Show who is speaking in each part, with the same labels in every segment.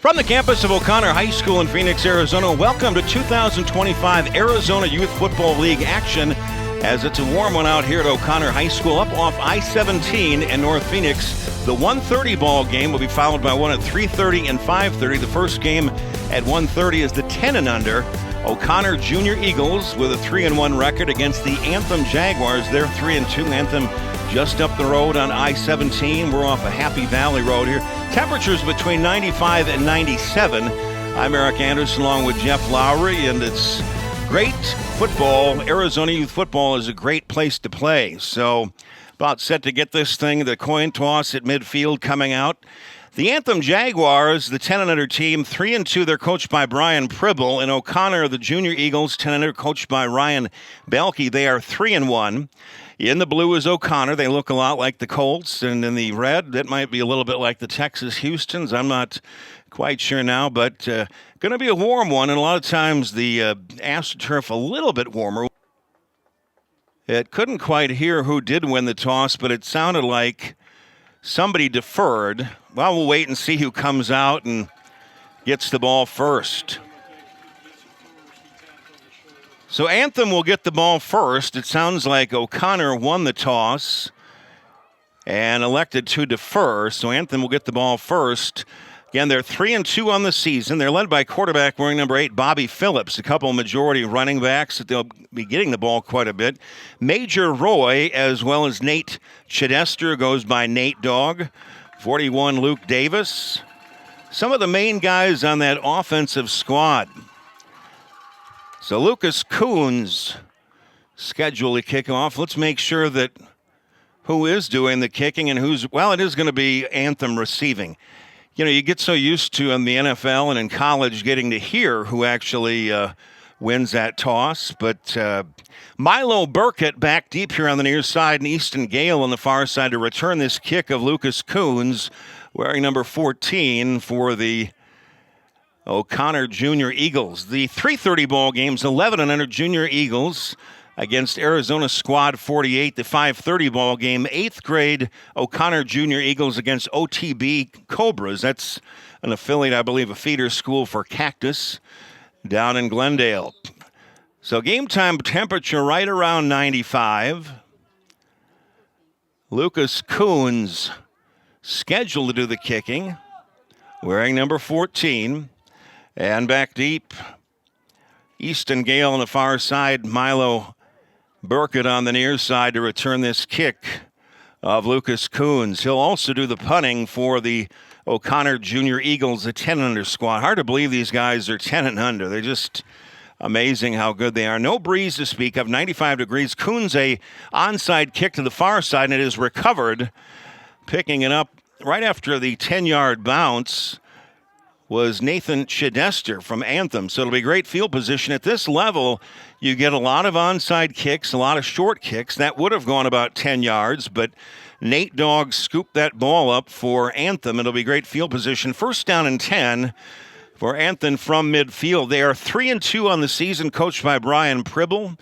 Speaker 1: From the campus of O'Connor High School in Phoenix, Arizona, welcome to 2025 Arizona Youth Football League action as it's a warm one out here at O'Connor High School up off I-17 in North Phoenix. The 1:30 ball game will be followed by one at 3:30 and 5:30. The first game at 1:30 is the 10 and under O'Connor Junior Eagles with a 3-1 record against the ANTHEM Jaguars. They're 3-2. ANTHEM just up the road on I-17. We're off a Happy Valley Road here. Temperatures between 95 and 97. I'm Eric Anderson along with Jeff Lowry, and it's great football. Arizona Youth Football is a great place to play. So about set to get this thing, the coin toss at midfield coming out. The ANTHEM Jaguars, the 10 and under team, 3-2. They're coached by Brian Pribble. And O'Connor, the Junior Eagles, 10 and under, coached by Ryan Belke. They are 3-1. In the blue is O'Connor. They look a lot like the Colts. And in the red, that might be a little bit like the Texas Houstons. I'm not quite sure now, but going to be a warm one. And a lot of times the AstroTurf a little bit warmer. It couldn't quite hear who did win the toss, but it sounded like somebody deferred. Well, we'll wait and see who comes out and gets the ball first. So ANTHEM will get the ball first. It sounds like O'Connor won the toss and elected to defer. So ANTHEM will get the ball first. Again, they're 3-2 on the season. They're led by quarterback wearing number 8, Bobby Phillips. A couple majority running backs that they'll be getting the ball quite a bit. Major Roy, as well as Nate Chidester, goes by Nate Dogg. 41, Luke Davis. Some of the main guys on that offensive squad. So Lucas Coons scheduled to kick off. Let's make sure that who is doing the kicking and who's, well, it is going to be ANTHEM receiving. You know, you get so used to in the NFL and in college getting to hear who actually wins that toss. But Milo Burkett back deep here on the near side, and Easton Gale on the far side to return this kick of Lucas Coons, wearing number 14 for the O'Connor Junior Eagles. The 3:30 ball games, 11 and under Junior Eagles against Arizona Squad 48. The 5:30 ball game, 8th grade O'Connor Junior Eagles against OTB Cobras. That's an affiliate, I believe, a feeder school for Cactus down in Glendale. So game time temperature right around 95. Lucas Coons scheduled to do the kicking, wearing number 14. And back deep, Easton Gale on the far side, Milo Burkett on the near side to return this kick of Lucas Coons. He'll also do the punting for the O'Connor Junior Eagles, the 10 under squad. Hard to believe these guys are 10 and under. They're just amazing how good they are. No breeze to speak of, 95 degrees. Coons a onside kick to the far side, and it is recovered. Picking it up right after the 10-yard bounce was Nathan Chidester from ANTHEM. So it'll be great field position. At this level, you get a lot of onside kicks, a lot of short kicks. That would have gone about 10 yards, but Nate Dogg scooped that ball up for ANTHEM. It'll be great field position. First down and 10 for ANTHEM from midfield. They are 3-2 on the season, coached by Brian Pribble.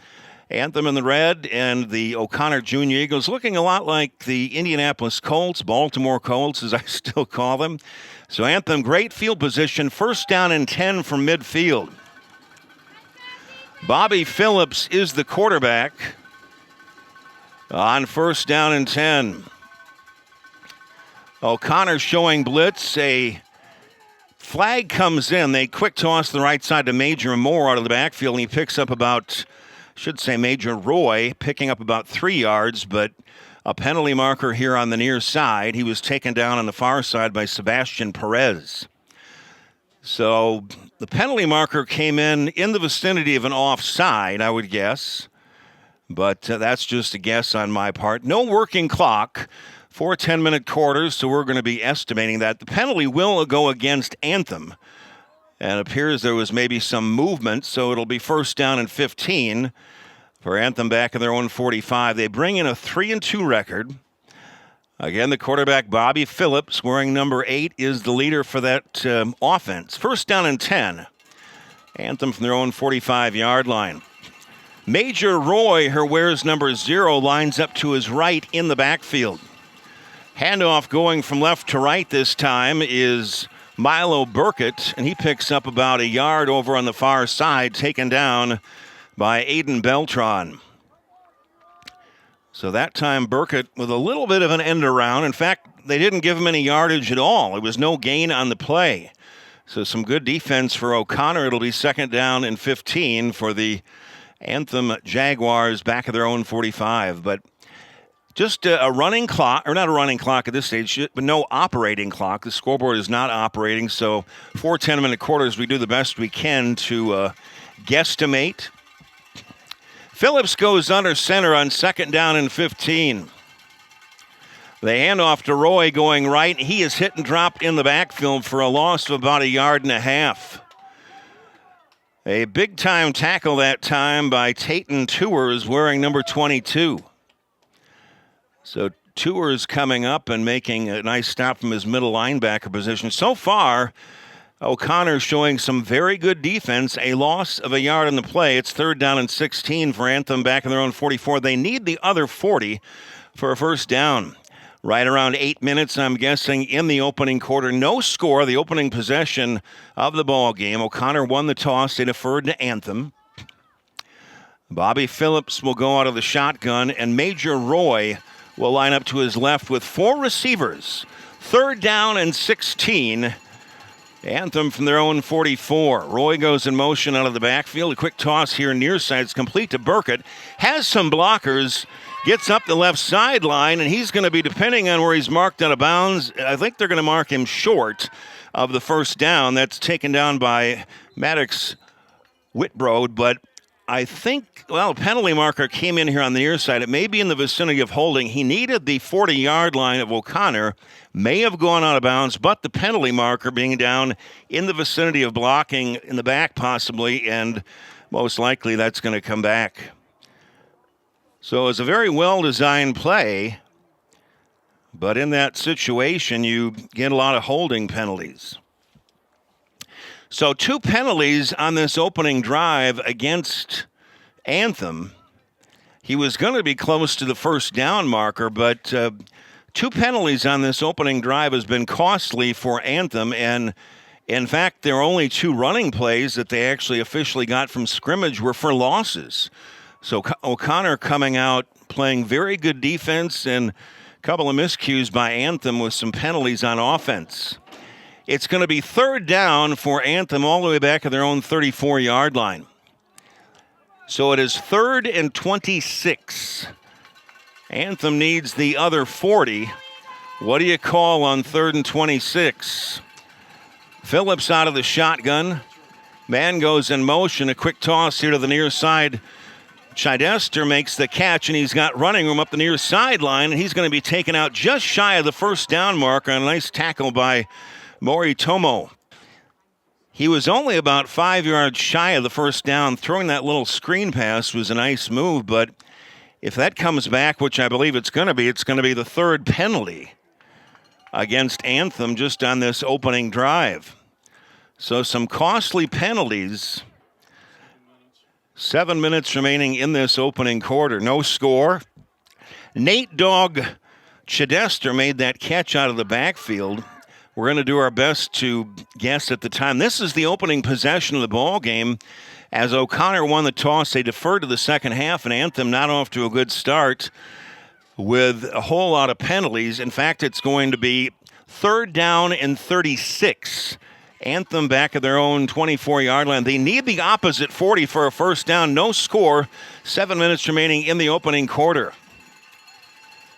Speaker 1: ANTHEM in the red, and the O'Connor Junior Eagles looking a lot like the Indianapolis Colts, Baltimore Colts as I still call them. So ANTHEM, great field position. First down and 10 from midfield. Bobby Phillips is the quarterback on first down and 10. O'Connor showing blitz. A flag comes in. They quick toss the right side to Major Moore out of the backfield, and he picks up about, Major Roy picking up about 3 yards, but a penalty marker here on the near side. He was taken down on the far side by Sebastian Perez. So the penalty marker came in the vicinity of an offside, I would guess. But that's just a guess on my part. No working clock for 10-minute quarters, so we're going to be estimating that. The penalty will go against ANTHEM. And it appears there was maybe some movement, so it'll be first down and 15 for ANTHEM back in their own 45. They bring in a 3-2 record. Again, the quarterback, Bobby Phillips, wearing number 8, is the leader for that offense. First down and 10. ANTHEM from their own 45-yard line. Major Roy, who wears number 0, lines up to his right in the backfield. Handoff going from left to right this time is Milo Burkett, and he picks up about a yard over on the far side, taken down by Aiden Beltran. So that time Burkett with a little bit of an end around. In fact, they didn't give him any yardage at all. It was no gain on the play. So some good defense for O'Connor. It'll be 2nd down and 15 for the Anthem Jaguars back of their own 45. But just a running clock, or not a running clock at this stage, but no operating clock. The scoreboard is not operating. So 4 10-minute quarters, we do the best we can to guesstimate. Phillips goes under center on 2nd down and 15. They hand off to Roy going right. He is hit and dropped in the backfield for a loss of about a yard and a half. A big-time tackle that time by Tayton Tours wearing number 22. So Tours coming up and making a nice stop from his middle linebacker position. So far, O'Connor showing some very good defense. A loss of a yard on the play. It's 3rd down and 16 for Anthem back in their own 44. They need the other 40 for a 1st down. Right around 8 minutes, I'm guessing, in the opening quarter. No score, the opening possession of the ball game. O'Connor won the toss. They deferred to Anthem. Bobby Phillips will go out of the shotgun, and Major Roy will line up to his left with 4 receivers. 3rd down and 16. Anthem from their own 44. Roy goes in motion out of the backfield. A quick toss here near side. It's complete to Burkett. Has some blockers. Gets up the left sideline, and he's going to be, depending on where he's marked out of bounds, I think they're going to mark him short of the 1st down. That's taken down by Maddox Whitbrode, but I think, well, a penalty marker came in here on the near side. It may be in the vicinity of holding. He needed the 40-yard line of O'Connor. May have gone out of bounds, but the penalty marker being down in the vicinity of blocking in the back possibly, and most likely that's going to come back. So it's a very well-designed play, but in that situation, you get a lot of holding penalties. So 2 penalties on this opening drive against Anthem. He was going to be close to the 1st down marker, but 2 penalties on this opening drive has been costly for Anthem, and in fact, their only 2 running plays that they actually officially got from scrimmage were for losses. So O'Connor coming out playing very good defense and a couple of miscues by Anthem with some penalties on offense. It's going to be 3rd down for Anthem all the way back at their own 34-yard line. So it is 3rd and 26. Anthem needs the other 40. What do you call on 3rd and 26? Phillips out of the shotgun. Man goes in motion. A quick toss here to the near side. Chidester makes the catch, and he's got running room up the near sideline, and he's going to be taken out just shy of the 1st down marker on a nice tackle by Moritomo. He was only about 5 yards shy of the 1st down. Throwing that little screen pass was a nice move, but if that comes back, which I believe it's going to be the 3rd penalty against Anthem just on this opening drive. So some costly penalties. 7 minutes remaining in this opening quarter. No score. Nate Dog Chidester made that catch out of the backfield. We're going to do our best to guess at the time. This is the opening possession of the ball game. As O'Connor won the toss, they deferred to the second half, and Anthem not off to a good start with a whole lot of penalties. In fact, it's going to be 3rd down and 36. Anthem back at their own 24-yard line. They need the opposite 40 for a 1st down. No score. 7 minutes remaining in the opening quarter.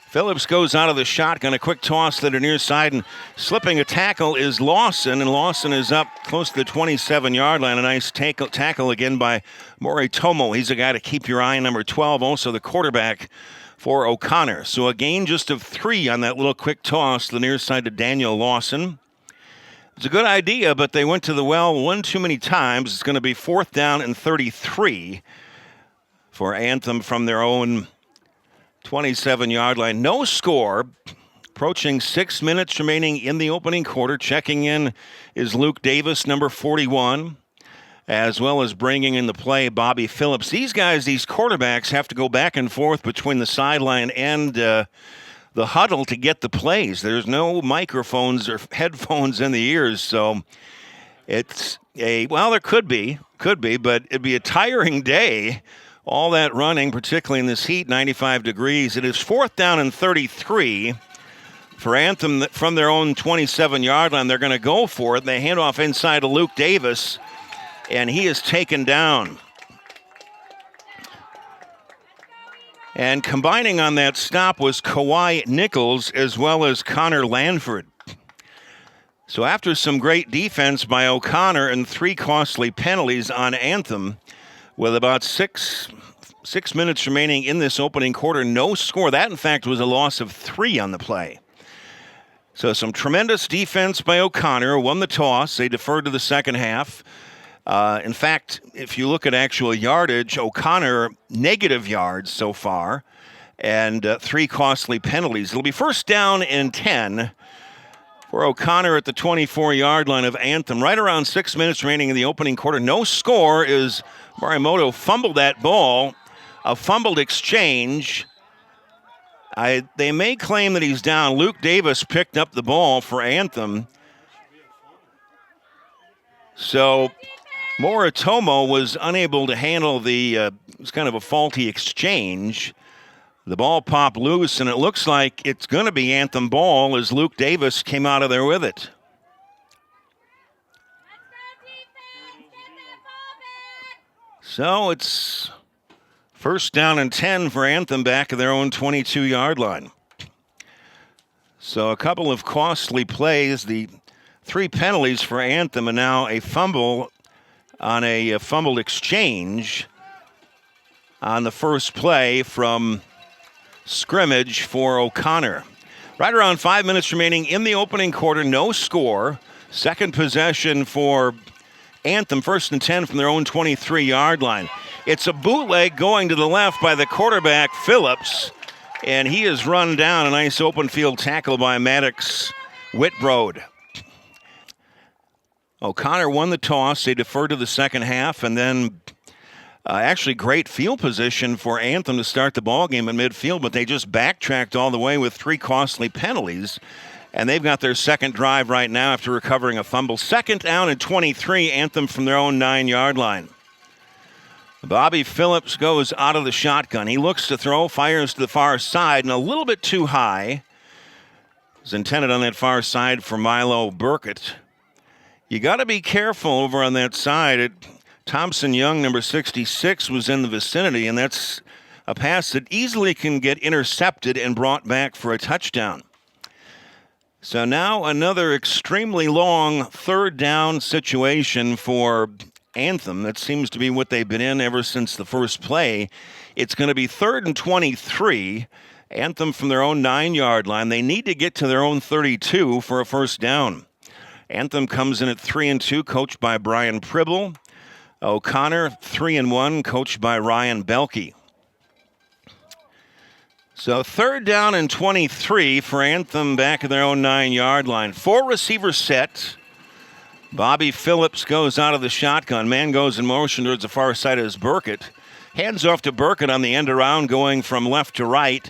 Speaker 1: Phillips goes out of the shotgun. A quick toss to the near side, and slipping a tackle is Lawson, and Lawson is up close to the 27-yard line. A nice tackle again by Moritomo. He's a guy to keep your eye on, number 12, also the quarterback for O'Connor. So a gain just of 3 on that little quick toss to the near side to Daniel Lawson. It's a good idea, but they went to the well one too many times. It's going to be 4th down and 33 for Anthem from their own 27-yard line. No score. Approaching 6 minutes remaining in the opening quarter. Checking in is Luke Davis, number 41, as well as bringing in the play Bobby Phillips. These guys, these quarterbacks, have to go back and forth between the sideline and the huddle to get the plays. There's no microphones or headphones in the ears, so it's there could be, but it'd be a tiring day. All that running, particularly in this heat, 95 degrees. It is 4th down and 33 for Anthem from their own 27-yard line. They're going to go for it. They hand off inside to Luke Davis, and he is taken down. And combining on that stop was Kawhi Nichols as well as Connor Lanford. So after some great defense by O'Connor and 3 costly penalties on Anthem, with about six minutes remaining in this opening quarter, no score. That, in fact, was a loss of 3 on the play. So some tremendous defense by O'Connor. Won the toss. They deferred to the second half. In fact, if you look at actual yardage, O'Connor negative yards so far and 3 costly penalties. It'll be 1st down and 10 for O'Connor at the 24-yard line of Anthem. Right around 6 minutes remaining in the opening quarter. No score as Morimoto fumbled that ball. A fumbled exchange. They may claim that he's down. Luke Davis picked up the ball for Anthem. So Moritomo was unable to handle it was kind of a faulty exchange. The ball popped loose, and it looks like it's going to be Anthem ball as Luke Davis came out of there with it. So it's 1st down and 10 for Anthem back at their own 22-yard line. So a couple of costly plays. The 3 penalties for Anthem, and now a fumble on a fumbled exchange on the first play from scrimmage for O'Connor. Right around 5 minutes remaining in the opening quarter, no score. Second possession for Anthem, 1st and 10 from their own 23-yard line. It's a bootleg going to the left by the quarterback, Phillips, and he is run down. A nice open field tackle by Maddox Whitbrode. O'Connor won the toss. They deferred to the second half, and then actually great field position for Anthem to start the ball game at midfield, but they just backtracked all the way with 3 costly penalties, and they've got their second drive right now after recovering a fumble. 2nd down and 23, Anthem from their own 9-yard line. Bobby Phillips goes out of the shotgun. He looks to throw, fires to the far side, and a little bit too high. It's intended on that far side for Milo Burkett. You got to be careful over on that side. Thompson Young, number 66, was in the vicinity, and that's a pass that easily can get intercepted and brought back for a touchdown. So now another extremely long 3rd down situation for Anthem. That seems to be what they've been in ever since the first play. It's going to be 3rd and 23. Anthem from their own 9-yard line. They need to get to their own 32 for a 1st down. Anthem comes in at 3-2, coached by Brian Pribble. O'Connor, 3-1, coached by Ryan Belke. So 3rd down and 23 for Anthem back at their own 9-yard line. 4 receiver set. Bobby Phillips goes out of the shotgun. Man goes in motion towards the far side as Burkett. Hands off to Burkett on the end around, going from left to right.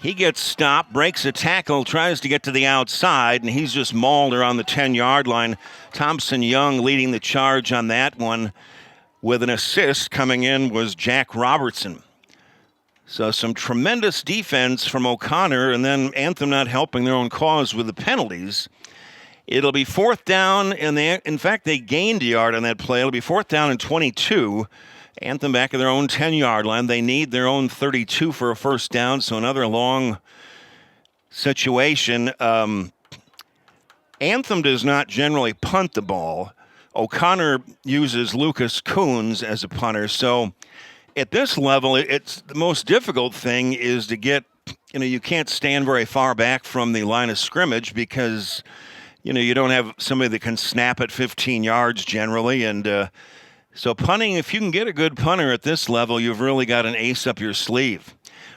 Speaker 1: He gets stopped, breaks a tackle, tries to get to the outside, and he's just mauled around the 10-yard line. Thompson Young leading the charge on that one. With an assist coming in was Jack Robertson. So some tremendous defense from O'Connor, and then Anthem not helping their own cause with the penalties. It'll be 4th down, and in fact, they gained a yard on that play. It'll be 4th down and 22. Anthem back at their own 10-yard line. They need their own 32 for a 1st down, so another long situation. Anthem does not generally punt the ball. O'Connor uses Lucas Coons as a punter. So at this level, it's the most difficult thing is to get, you can't stand very far back from the line of scrimmage because, you don't have somebody that can snap at 15 yards generally. And so punting, if you can get a good punter at this level, you've really got an ace up your sleeve.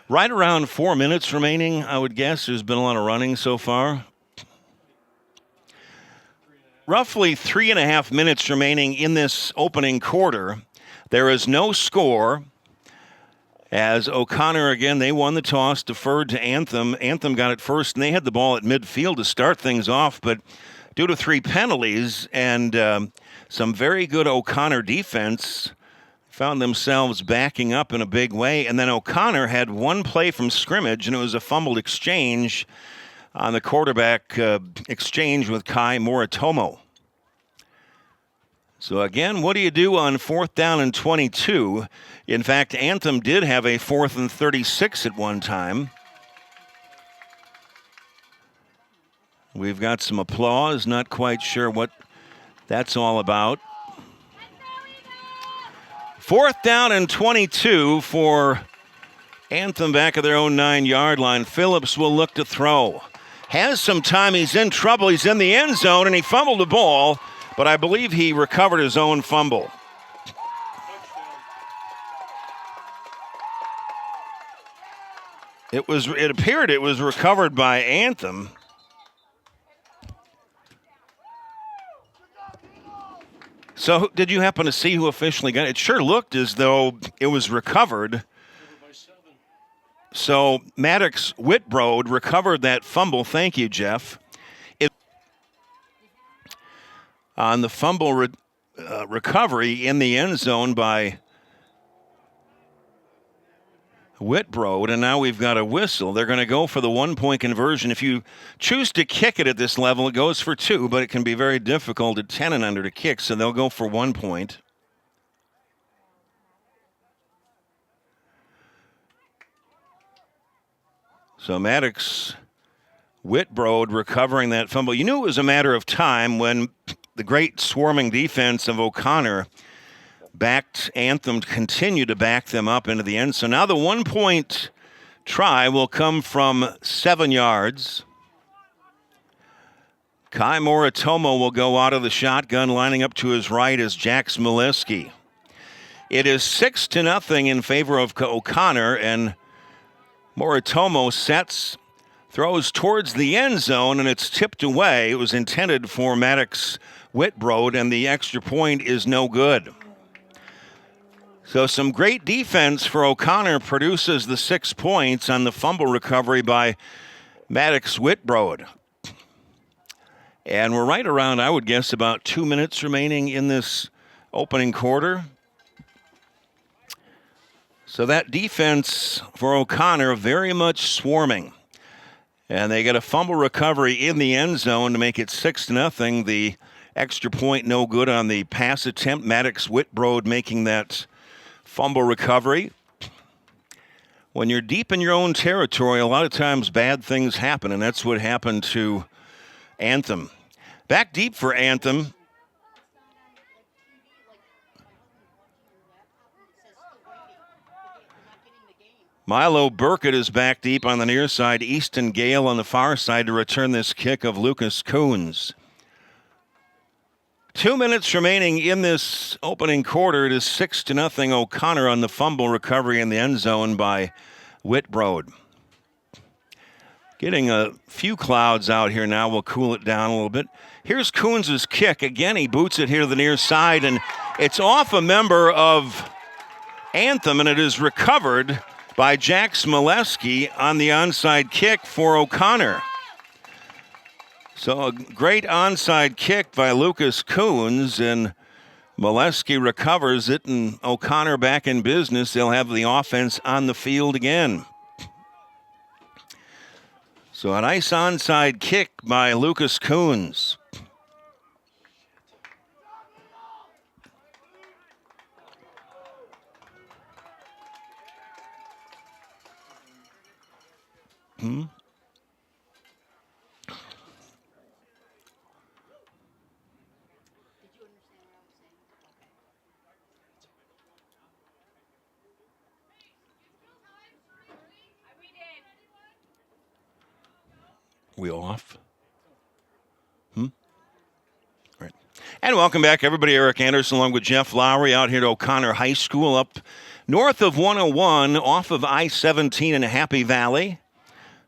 Speaker 1: Right around 4 minutes remaining, I would guess. There's been a lot of running so far. Roughly 3.5 minutes remaining in this opening quarter. There is no score. As O'Connor, again, they won the toss, deferred to Anthem. Anthem got it first, and they had the ball at midfield to start things off, but due to 3 penalties and some very good O'Connor defense, found themselves backing up in a big way. And then O'Connor had one play from scrimmage, and it was a fumbled exchange on the quarterback exchange with Kai Moritomo. So again, what do you do on 4th down and 22? In fact, Anthem did have a 4th and 36 at one time. We've got some applause, not quite sure what that's all about. 4th down and 22 for Anthem back at their own 9-yard line. Phillips will look to throw. Has some time, he's in trouble, he's in the end zone, and he fumbled the ball, but I believe he recovered his own fumble. It appeared it was recovered by Anthem. So did you happen to see who officially got it? It sure looked as though it was recovered. So Maddox Whitbrode recovered that fumble. Thank you, Jeff. On the fumble recovery in the end zone by Whitbrode, and now we've got a whistle. They're going to go for the 1-point conversion. If you choose to kick it at this level, it goes for 2, but it can be very difficult at 10 and under to kick, so they'll go for 1 point. So Maddox Whitbrode recovering that fumble. You knew it was a matter of time when the great swarming defense of O'Connor backed Anthem, continue to back them up into the end. So now the 1-point try will come from 7 yards. Kai Moritomo will go out of the shotgun, lining up to his right as Jax Mileski. It is 6-0 in favor of O'Connor, and Moritomo sets, throws towards the end zone, and it's tipped away. It was intended for Maddox Whitbrode, and the extra point is no good. So some great defense for O'Connor produces the 6 points on the fumble recovery by Maddox Whitbrode. And we're right around, I would guess, about 2 minutes remaining in this opening quarter. So that defense for O'Connor very much swarming. And they get a fumble recovery in the end zone to make it 6-0. The extra point no good on the pass attempt. Maddox Whitbrode making that fumble recovery. When you're deep in your own territory, a lot of times bad things happen, and that's what happened to Anthem. Back deep for Anthem. Milo Burkett is back deep on the near side. Easton Gale on the far side to return this kick of Lucas Coons. 2 minutes remaining in this opening quarter. It is 6-0 O'Connor on the fumble recovery in the end zone by Whitbrode. Getting a few clouds out here now. We'll cool it down a little bit. Here's Coons' kick. Again, he boots it here to the near side, and it's off a member of Anthem, and it is recovered by Jax Mileski on the onside kick for O'Connor. So a great onside kick by Lucas Coons, and Mileski recovers it, and O'Connor back in business. They'll have the offense on the field again. So a nice onside kick by Lucas Coons. We off? Right. And welcome back, everybody. Eric Anderson along with Jeff Lowry out here at O'Connor High School up north of 101 off of I-17 in Happy Valley.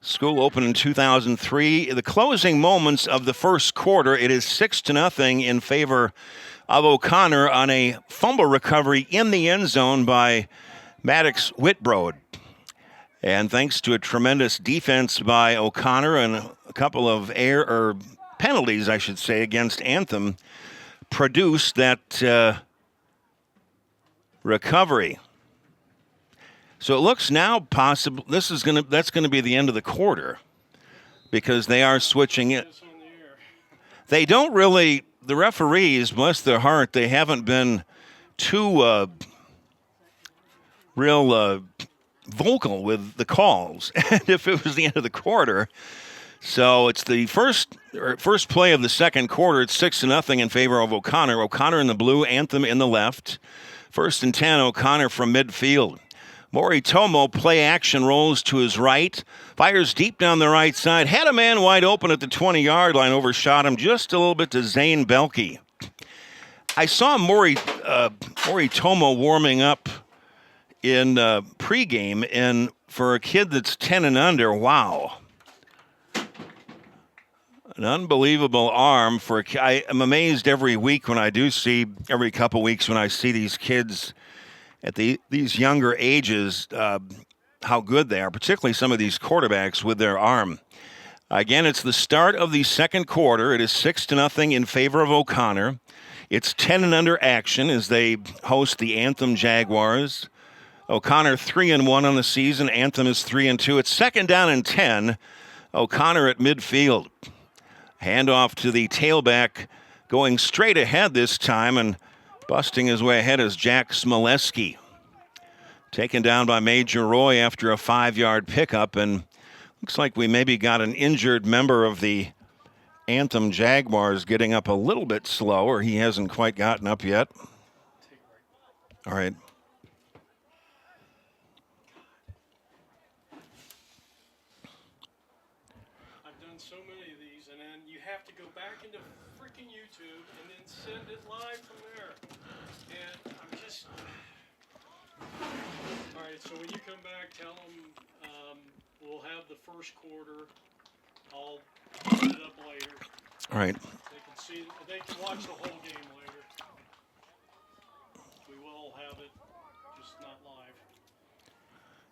Speaker 1: School opened in 2003. The closing moments of the first quarter, it is 6-0 in favor of O'Connor on a fumble recovery in the end zone by Maddox Whitbrode. And thanks to a tremendous defense by O'Connor and a couple of penalties, I should say, against Anthem, produced that recovery. So it looks now possible that's going to be the end of the quarter because they are switching it. They don't really, the referees, bless their heart, they haven't been too real vocal with the calls. And if it was the end of the quarter, so it's the first play of the second quarter. It's 6-0 in favor of O'Connor. O'Connor in the blue, Anthem in the left. 1st and 10, O'Connor from midfield. Moritomo, play action, rolls to his right, fires deep down the right side, had a man wide open at the 20-yard line, overshot him just a little bit to Zane Belke. I saw Moritomo warming up in pregame, and for a kid that's 10 and under, wow. An unbelievable arm for I am amazed every couple weeks when I see these kids at these younger ages, how good they are, particularly some of these quarterbacks with their arm. Again, it's the start of the second quarter. It is 6-0 in favor of O'Connor. It's 10 and under action as they host the Anthem Jaguars. O'Connor 3-1 on the season. Anthem is 3-2. It's 2nd down and 10. O'Connor at midfield. Handoff to the tailback, going straight ahead this time, and busting his way ahead is Jack Smoleski. Taken down by Major Roy after a 5-yard pickup, and looks like we maybe got an injured member of the Anthem Jaguars getting up a little bit slower. He hasn't quite gotten up yet. All right.
Speaker 2: I've done so many of these, and then you have to go back into freaking YouTube and then send it live from there. And I'm just... All right, so when you come back, tell them we'll have the first quarter. I'll put it up later.
Speaker 1: All right.
Speaker 2: They can watch the whole game later. We will have it, just not live.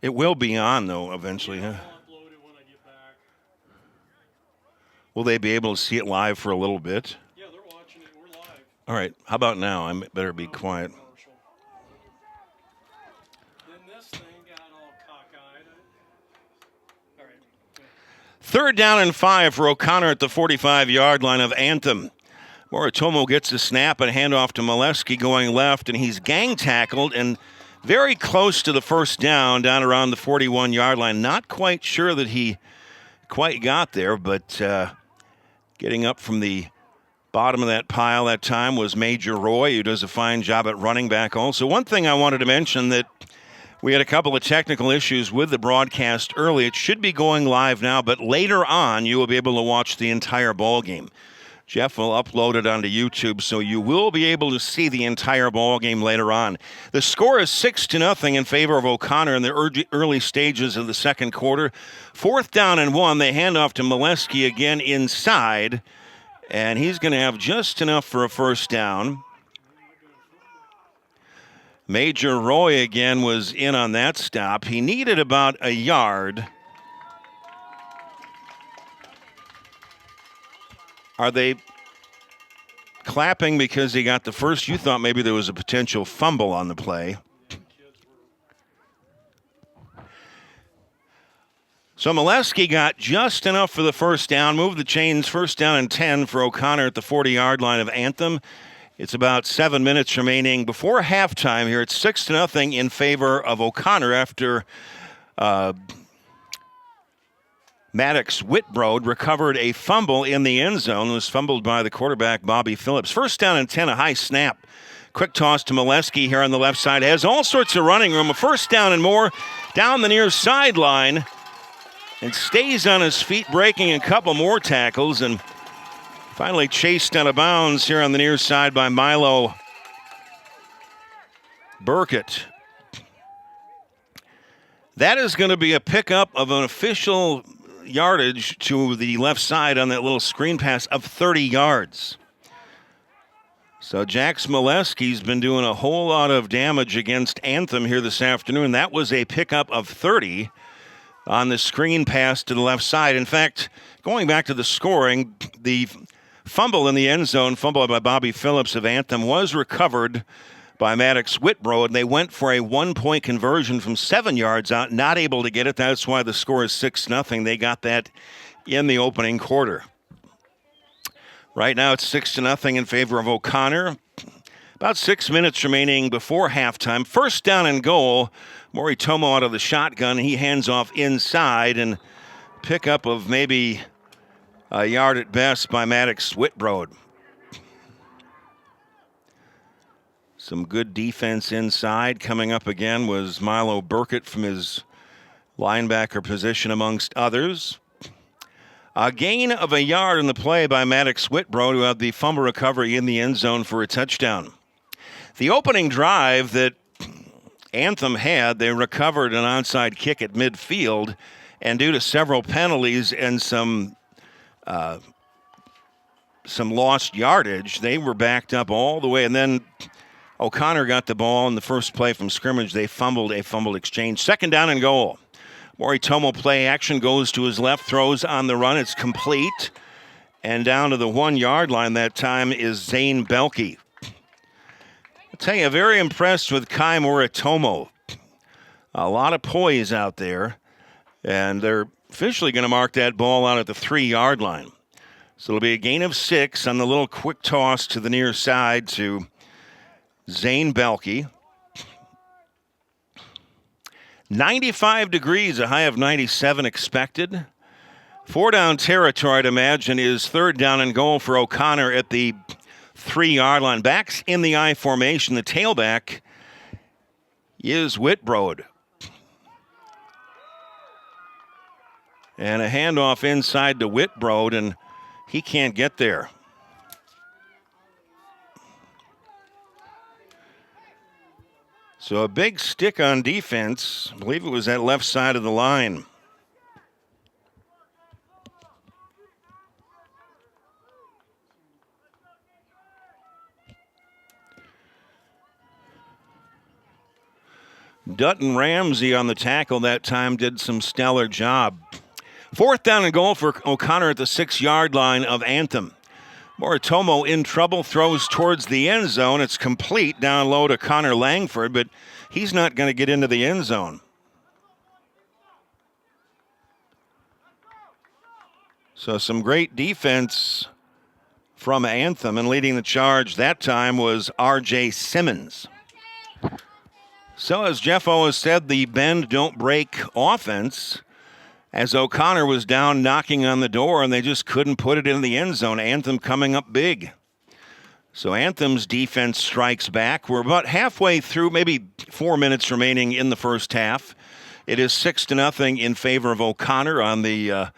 Speaker 1: It will be on, though, eventually, huh?
Speaker 2: I'll upload it when I get back.
Speaker 1: Will they be able to see it live for a little bit?
Speaker 2: Yeah, they're watching it. We're live.
Speaker 1: All right. How about now? I better be quiet.
Speaker 2: Then this thing got all cockeyed. All right. Okay.
Speaker 1: 3rd down and 5 for O'Connor at the 45-yard line of Anthem. Moritomo gets a snap and handoff to Molesky going left, and he's gang tackled and very close to the first down around the 41-yard line. Not quite sure that he quite got there, but getting up from the bottom of that pile that time was Major Roy, who does a fine job at running back also. One thing I wanted to mention that we had a couple of technical issues with the broadcast early. It should be going live now, but later on you will be able to watch the entire ball game. Jeff will upload it onto YouTube, so you will be able to see the entire ball game later on. The score is 6-0 in favor of O'Connor in the early stages of the second quarter. 4th down and 1. They hand off to Molesky again inside, and he's going to have just enough for a first down. Major Roy again was in on that stop. He needed about a yard. Are they clapping because he got the first? You thought maybe there was a potential fumble on the play. So Molesky got just enough for the first down, moved the chains, 1st down and 10 for O'Connor at the 40-yard line of Anthem. It's about 7 minutes remaining before halftime here. It's 6-0 in favor of O'Connor after Maddox Whitbrode recovered a fumble in the end zone. It was fumbled by the quarterback, Bobby Phillips. 1st down and 10, a high snap. Quick toss to Molesky here on the left side. Has all sorts of running room. A 1st down and more down the near sideline. And stays on his feet, breaking a couple more tackles. And finally chased out of bounds here on the near side by Milo Burkett. That is going to be a pickup of an official yardage to the left side on that little screen pass of 30 yards. So Jax Molesky's been doing a whole lot of damage against Anthem here this afternoon. That was a pickup of 30 on the screen pass to the left side. In fact, going back to the scoring, the fumble in the end zone, fumble by Bobby Phillips of Anthem, was recovered by Maddox Whitbroad, and they went for a 1-point conversion from 7 yards out, not able to get it. That's why the score is 6-0. They got that in the opening quarter. Right now it's 6-0 in favor of O'Connor. About 6 minutes remaining before halftime. First down and goal. Moritomo out of the shotgun. He hands off inside, and pickup of maybe a yard at best by Maddox Whitbroad. Some good defense inside. Coming up again was Milo Burkett from his linebacker position, amongst others. A gain of a yard in the play by Maddox Whitbroad, who had the fumble recovery in the end zone for a touchdown. The opening drive that Anthem had, they recovered an onside kick at midfield, and due to several penalties and some lost yardage, they were backed up all the way. And then O'Connor got the ball in the first play from scrimmage. They fumbled a fumble exchange. Second down and goal. Moritomo play action, goes to his left, throws on the run. It's complete. And down to the 1 yard line that time is Zane Belke. I'll tell you, very impressed with Kai Moritomo. A lot of poise out there. And they're officially going to mark that ball out at the 3 yard line. So it'll be a gain of 6 on the little quick toss to the near side to Zane Belke. 95 degrees, a high of 97 expected. 4 down territory, I'd imagine, is third down and goal for O'Connor at the 3 yard line. Backs in the I formation. The tailback is Whitbroad. And a handoff inside to Whitbroad, and he can't get there. So a big stick on defense. I believe it was that left side of the line. Dutton Ramsey on the tackle that time did some stellar job. Fourth down and goal for O'Connor at the 6 yard line of Anthem. Moritomo in trouble, throws towards the end zone. It's complete down low to Connor Langford, but he's not going to get into the end zone. So some great defense from Anthem, and leading the charge that time was R.J. Simmons. So as Jeff always said, the bend don't break offense, as O'Connor was down knocking on the door and they just couldn't put it in the end zone. Anthem coming up big. So Anthem's defense strikes back. We're about halfway through, maybe 4 minutes remaining in the first half. It is 6-0 in favor of O'Connor on the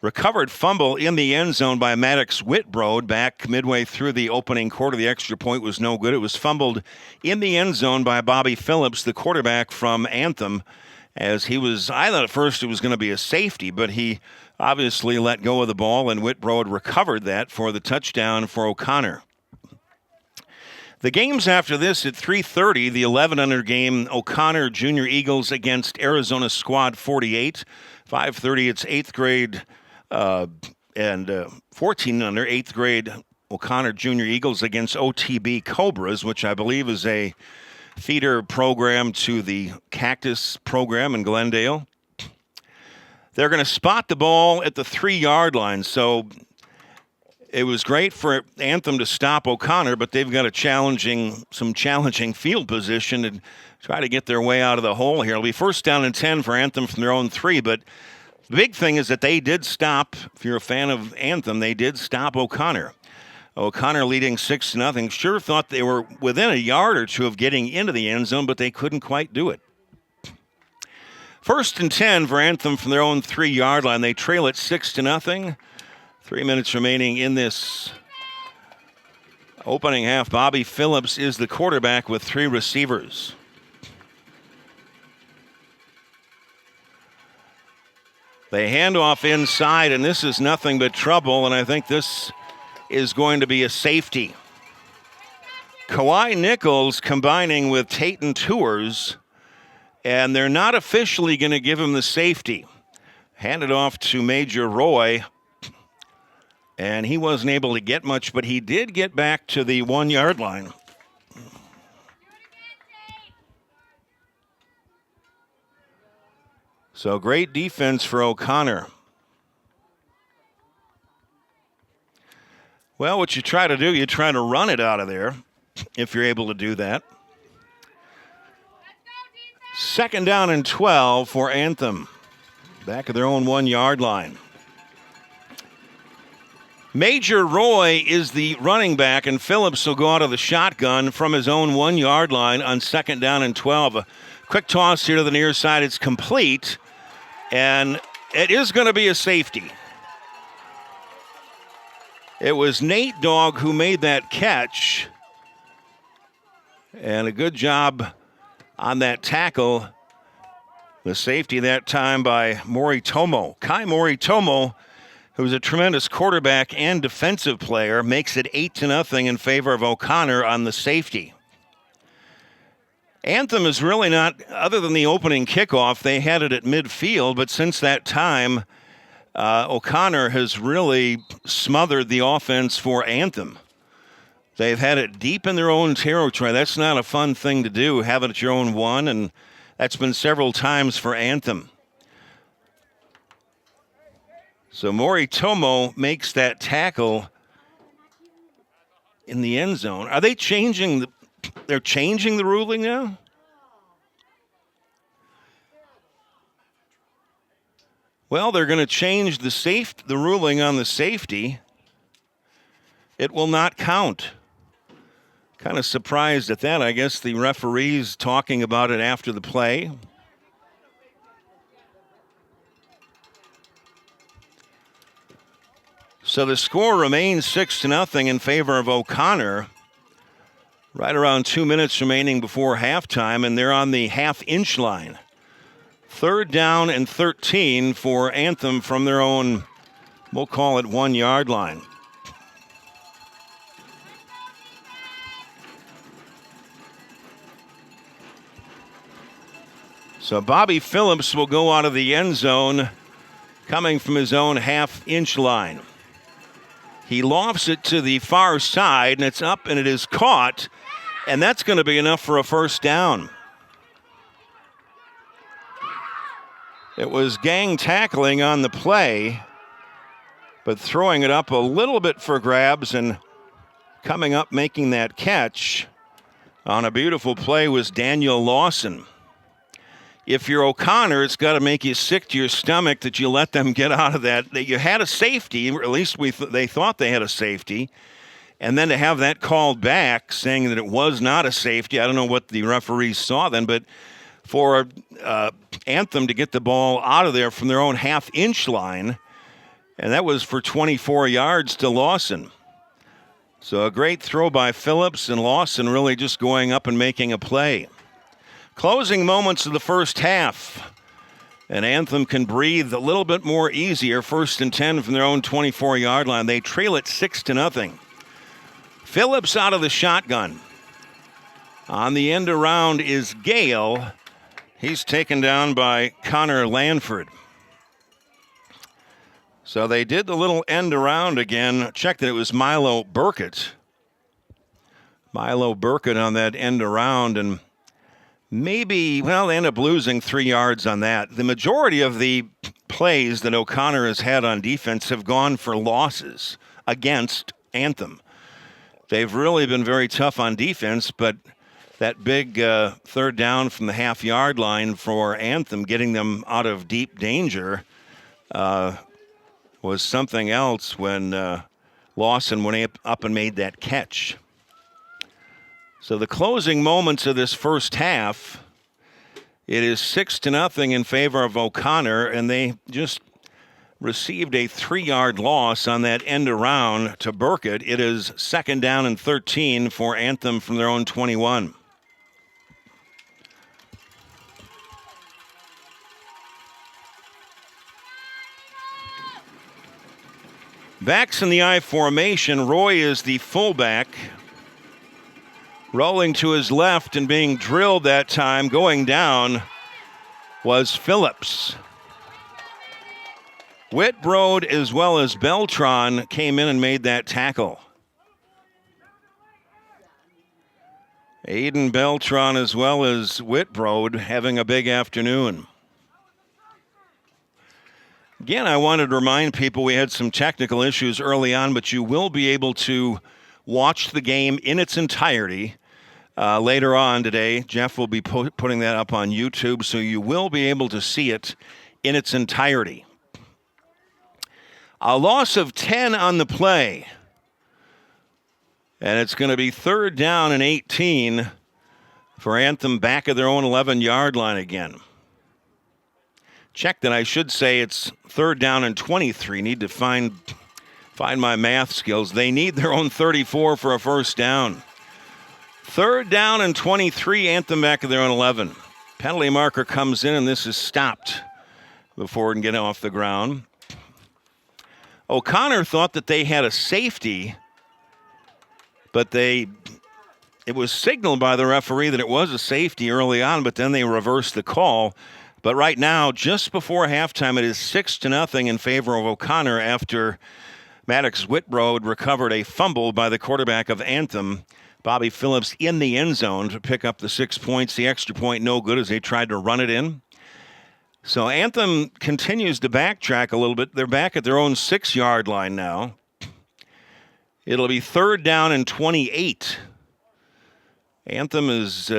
Speaker 1: recovered fumble in the end zone by Maddox Whitbroad back midway through the opening quarter. The extra point was no good. It was fumbled in the end zone by Bobby Phillips, the quarterback from Anthem, as he was, I thought at first it was going to be a safety, but he obviously let go of the ball, and Whitbroad recovered that for the touchdown for O'Connor. The games after this at 3:30, the 11 game, O'Connor Junior Eagles against Arizona Squad 48. 5:30, it's 8th grade and 14 under 8th grade O'Connor Junior Eagles against OTB Cobras, which I believe is a feeder program to the Cactus program in Glendale. They're going to spot the ball at the 3 yard line. So it was great for Anthem to stop O'Connor, but they've got some challenging field position and try to get their way out of the hole here. It'll be first down and 10 for Anthem from their own 3, but the big thing is that they did stop, if you're a fan of Anthem, they did stop O'Connor. O'Connor leading 6-0. Sure thought they were within a yard or two of getting into the end zone, but they couldn't quite do it. First and 10 for Anthem from their own 3 yard line. They trail it 6-0. 3 minutes remaining in this opening half. Bobby Phillips is the quarterback with 3 receivers. They hand off inside, and this is nothing but trouble, and I think this is going to be a safety. Kawhi Nichols combining with Tatum Tours, and they're not officially going to give him the safety. Handed off to Major Roy, and he wasn't able to get much, but he did get back to the 1 yard line. So great defense for O'Connor. Well, what you try to do, you try to run it out of there if you're able to do that. 2nd down and 12 for Anthem. Back of their own 1 yard line. Major Roy is the running back, and Phillips will go out of the shotgun from his own 1 yard line on 2nd down and 12. A quick toss here to the near side. It's complete, and it is going to be a safety. It was Nate Dogg who made that catch, and a good job on that tackle. The safety that time by Moritomo. Kai Moritomo, who's a tremendous quarterback and defensive player, makes it 8-0 in favor of O'Connor on the safety. Anthem is really not, other than the opening kickoff, they had it at midfield, but since that time, O'Connor has really smothered the offense for Anthem. They've had it deep in their own territory. That's not a fun thing to do, have it at your own 1, and that's been several times for Anthem. So Moritomo makes that tackle in the end zone. Are they changing they're changing the ruling now? Well, they're going to change the ruling on the safety. It will not count. Kind of surprised at that. I guess the referee's talking about it after the play. So the score remains 6-0 in favor of O'Connor. Right around 2 minutes remaining before halftime, and they're on the half-inch line. 3rd down and 13 for Anthem from their own, we'll call it 1 yard line. So Bobby Phillips will go out of the end zone coming from his own half-inch line. He lofts it to the far side, and it's up, and it is caught, and that's going to be enough for a 1st down. It was gang tackling on the play, but throwing it up a little bit for grabs and coming up making that catch on a beautiful play was Daniel Lawson. If you're O'Connor, it's got to make you sick to your stomach that you let them get out of that. That you had a safety, or at least they thought they had a safety, and then to have that called back saying that it was not a safety. I don't know what the referees saw then, but for Anthem to get the ball out of there from their own half-inch line, and that was for 24 yards to Lawson. So a great throw by Phillips, and Lawson really just going up and making a play. Closing moments of the first half, and Anthem can breathe a little bit more easier. 1st and 10 from their own 24-yard line. They trail it 6-0. Phillips out of the shotgun. On the end around is Gale. He's taken down by Connor Lanford. So they did the little end around again. Check that it was Milo Burkett. Milo Burkett on that end around, and maybe, well, they end up losing 3 yards on that. The majority of the plays that O'Connor has had on defense have gone for losses against Anthem. They've really been very tough on defense, but that big 3rd down from the half-yard line for Anthem, getting them out of deep danger, was something else when Lawson went up and made that catch. So the closing moments of this first half, it is 6-0 in favor of O'Connor, and they just received a 3-yard loss on that end around to Burkett. It is 2nd down and 13 for Anthem from their own 21. Backs in the I formation. Roy is the fullback. Rolling to his left and being drilled that time, going down, was Phillips. Whitbrode as well as Beltran came in and made that tackle. Aiden Beltran as well as Whitbrode having a big afternoon. Again, I wanted to remind people we had some technical issues early on, but you will be able to watch the game in its entirety later on today. Jeff will be putting that up on YouTube, so you will be able to see it in its entirety. A loss of 10 on the play. And it's going to be 3rd down and 18 for Anthem back at their own 11-yard line again. Check that, I should say it's 3rd down and 23. Need to find my math skills. They need their own 34 for a first down. 3rd down and 23, Anthem back at their own 11. Penalty marker comes in, and this is stopped before it can get off the ground. O'Connor thought that they had a safety, but it was signaled by the referee that it was a safety early on, but then they reversed the call. But right now, just before halftime, it is 6-0 in favor of O'Connor after Maddox Whitbrode recovered a fumble by the quarterback of Anthem, Bobby Phillips, in the end zone to pick up the 6 points. The extra point no good as they tried to run it in. So Anthem continues to backtrack a little bit. They're back at their own 6-yard line now. It'll be 3rd down and 28. Anthem has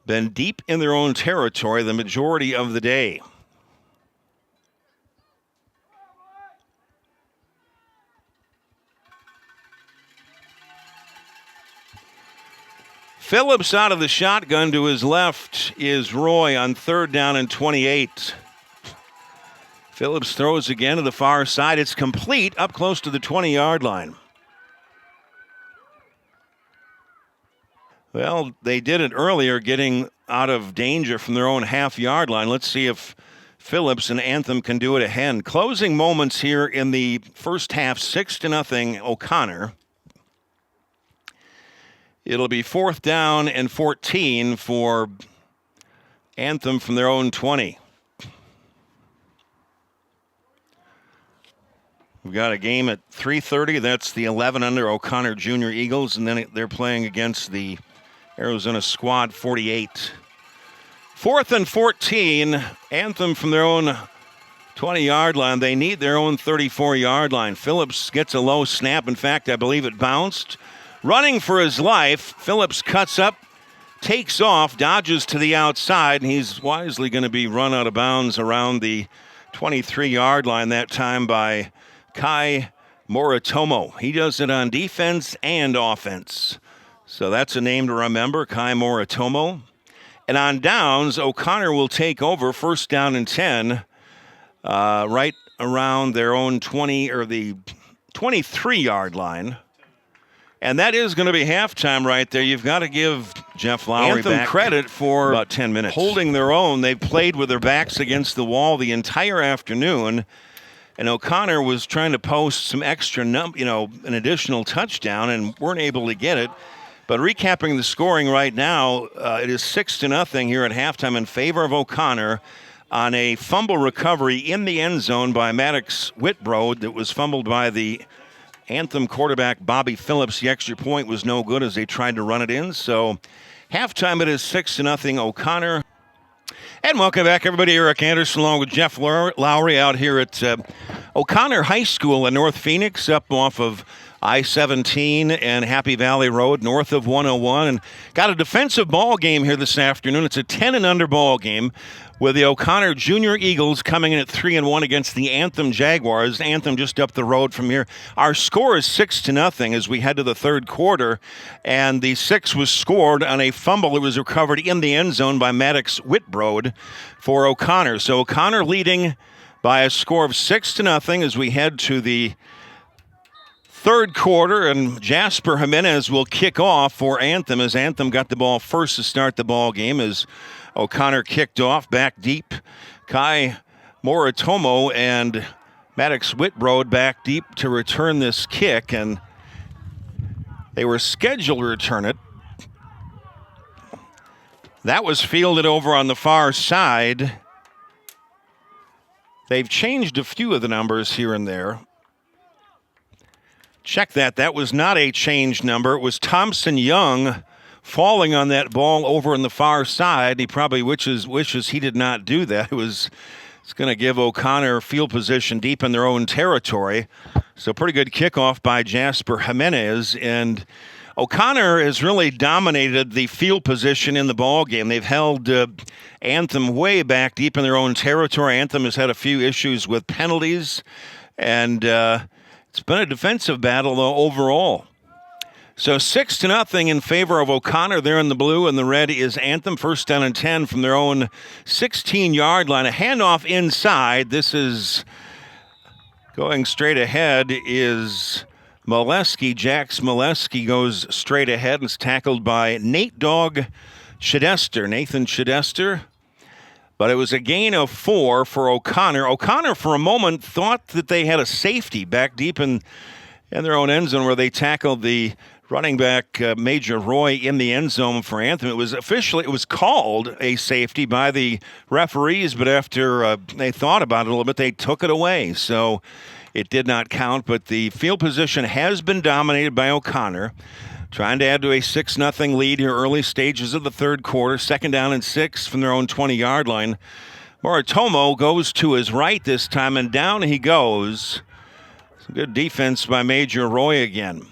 Speaker 1: been deep in their own territory the majority of the day. Phillips out of the shotgun. To his left is Roy on 3rd down and 28. Phillips throws again to the far side. It's complete up close to the 20-yard line. Well, they did it earlier, getting out of danger from their own half-yard line. Let's see if Phillips and Anthem can do it again. Closing moments here in the first half, 6-0 O'Connor. It'll be 4th down and 14 for Anthem from their own 20. We've got a game at 3:30. That's the 11 under O'Connor Junior Eagles, and then they're playing against the Arizona Squad 48. 4th and 14, Anthem from their own 20-yard line. They need their own 34-yard line. Phillips gets a low snap. In fact, I believe it bounced. Running for his life, Phillips cuts up, takes off, dodges to the outside, and he's wisely going to be run out of bounds around the 23-yard line that time by Kai Moritomo. He does it on defense and offense. So that's a name to remember, Kai Moritomo. And on downs, O'Connor will take over, 1st down and 10, right around their own 20 or the 23-yard line. And that is going to be halftime right there. You've got to give Jeff Lowry Anthem credit for about 10 minutes holding their own. They've played with their backs against the wall the entire afternoon. And O'Connor was trying to post some extra, an additional touchdown and weren't able to get it. But recapping the scoring right now, it is 6-0 here at halftime in favor of O'Connor on a fumble recovery in the end zone by Maddox Whitbrode that was fumbled by the Anthem quarterback Bobby Phillips. The extra point was no good as they tried to run it in. So halftime it is 6-0 O'Connor. And welcome back, everybody. Eric Anderson along with Jeff Lowry out here at O'Connor High School in North Phoenix, up off of I-17 and Happy Valley Road, north of 101. And got a defensive ball game here this afternoon. It's a 10 and under ball game with the O'Connor Junior Eagles coming in at 3-1 against the Anthem Jaguars. Anthem just up the road from here. Our score is 6-0 as we head to the third quarter, and the 6 was scored on a fumble that was recovered in the end zone by Maddox Whitbrode for O'Connor. So O'Connor leading by a score of 6-0 as we head to the third quarter, and Jasper Jimenez will kick off for Anthem as Anthem got the ball first to start the ball game as O'Connor kicked off back deep. Kai Moritomo and Maddox Whitbrode back deep to return this kick, and They were scheduled to return it. That was fielded over on the far side. They've changed a few of the numbers here and there. Check that. That was not a changed number. It was Thompson Young falling on that ball over on the far side. He probably wishes he did not do that. It's going to give O'Connor field position deep in their own territory. So pretty good kickoff by Jasper Jimenez. And O'Connor has really dominated the field position in the ball game. They've held Anthem way back deep in their own territory. Anthem has had a few issues with penalties, and it's been a defensive battle though overall. So 6-0 in favor of O'Connor there in the blue, and the red is Anthem. First down and 10 from their own 16-yard line. A handoff inside. This is going straight ahead is Molesky. Jax Molesky goes straight ahead and is tackled by Nathan Chidester. But it was a gain of 4 for O'Connor. O'Connor, for a moment, thought that they had a safety back deep in their own end zone where they tackled the running back, Major Roy, in the end zone for Anthem. It was called a safety by the referees, but after they thought about it a little bit, they took it away. So it did not count, but the field position has been dominated by O'Connor, trying to add to a 6-0 lead here early stages of the third quarter. Second down and 6 from their own 20-yard line. Moritomo goes to his right this time, and down he goes. Some good defense by Major Roy again.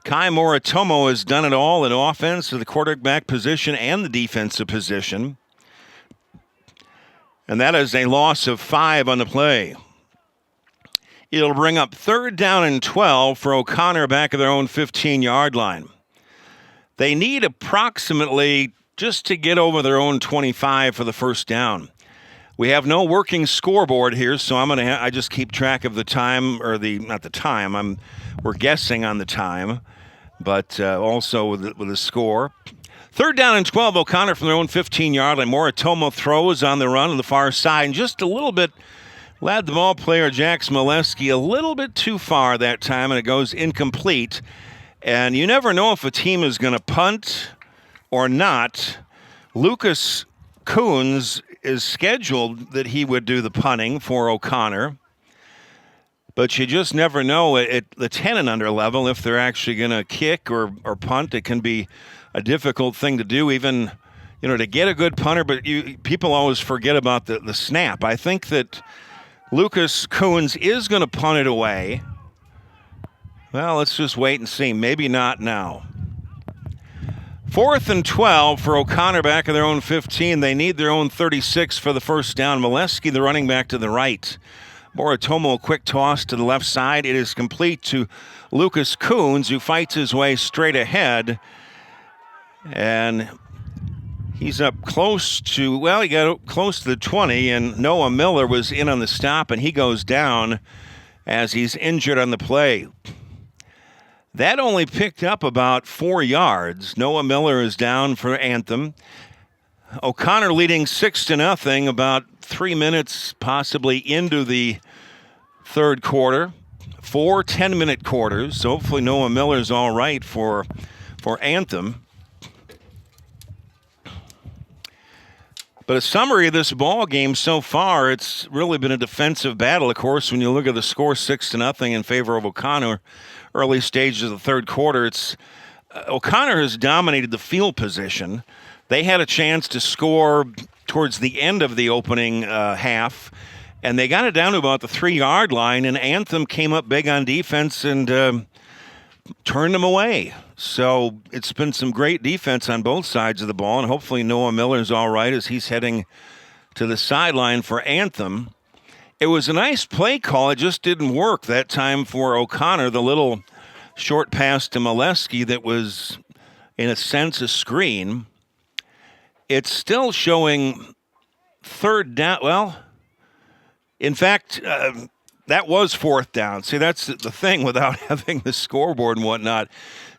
Speaker 1: Kai Moritomo has done it all in offense to the quarterback position and the defensive position. And that is a loss of 5 on the play. It'll bring up third down and 12 for O'Connor back at their own 15-yard line. They need approximately just to get over their own 25 for the first down. We have no working scoreboard here, so I just keep track of the time, or not the time. We're guessing on the time, but also with the score. Third down and 12, O'Connor from their own 15-yard line. Moritomo throws on the run on the far side, and just a little bit led the ball player, Jax Molesky, a little bit too far that time, and it goes incomplete. And you never know if a team is going to punt or not. Lucas Coons is scheduled that he would do the punting for O'Connor. But you just never know at the 10 and under level if they're actually going to kick or punt. It can be a difficult thing to do, even to get a good punter. But people always forget about the snap. I think that Lucas Coons is going to punt it away. Well, let's just wait and see. Maybe not now. 4th and 12 for O'Connor back at their own 15. They need their own 36 for the first down. Molesky, the running back, to the right. Moritomo, a quick toss to the left side. It is complete to Lucas Coons, who fights his way straight ahead. And he's up close to, he got up close to the 20, and Noah Miller was in on the stop, and he goes down as he's injured on the play. That only picked up about 4 yards. Noah Miller is down for Anthem. O'Connor leading 6-0, about 3 minutes possibly into the third quarter. 4 10-minute quarters, so hopefully Noah Miller's all right for Anthem. But a summary of this ball game so far, it's really been a defensive battle. Of course, when you look at the score 6-0 in favor of O'Connor, early stages of the third quarter, O'Connor has dominated the field position. They had a chance to score towards the end of the opening half, and they got it down to about the 3-yard line, and Anthem came up big on defense and turned them away. So it's been some great defense on both sides of the ball, and hopefully Noah Miller's all right as he's heading to the sideline for Anthem. It was a nice play call. It just didn't work that time for O'Connor. The little short pass to Molesky that was, in a sense, a screen. It's still showing third down. Well, in fact, that was fourth down. See, that's the thing without having the scoreboard and whatnot.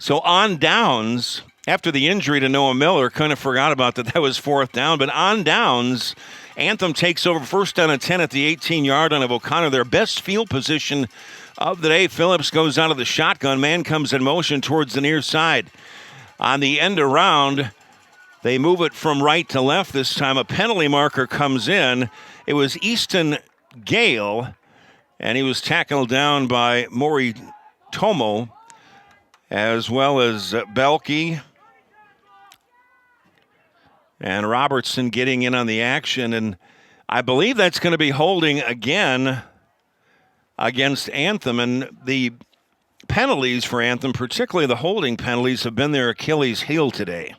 Speaker 1: So on downs, after the injury to Noah Miller, kind of forgot about that. That was 4th down. But on downs, Anthem takes over 1st down and 10 at the 18-yard line of O'Connor. Their best field position of the day. Phillips goes out of the shotgun. Man comes in motion towards the near side. On the end around, they move it from right to left this time. A penalty marker comes in. It was Easton Gale, and he was tackled down by Maury Tomo, as well as Belke and Robertson getting in on the action. And I believe that's going to be holding again against Anthem. And the penalties for Anthem, particularly the holding penalties, have been their Achilles heel today.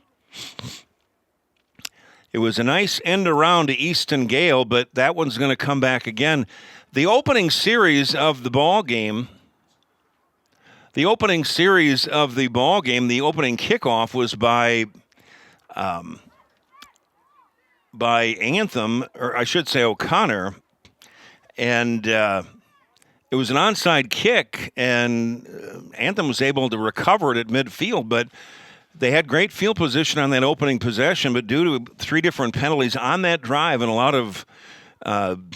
Speaker 1: It was a nice end around to Easton Gale, but that one's going to come back again. The opening series of the ball game, the opening kickoff was by Anthem, or I should say O'Connor, and it was an onside kick, and Anthem was able to recover it at midfield, but they had great field position on that opening possession, but due to 3 different penalties on that drive and a lot of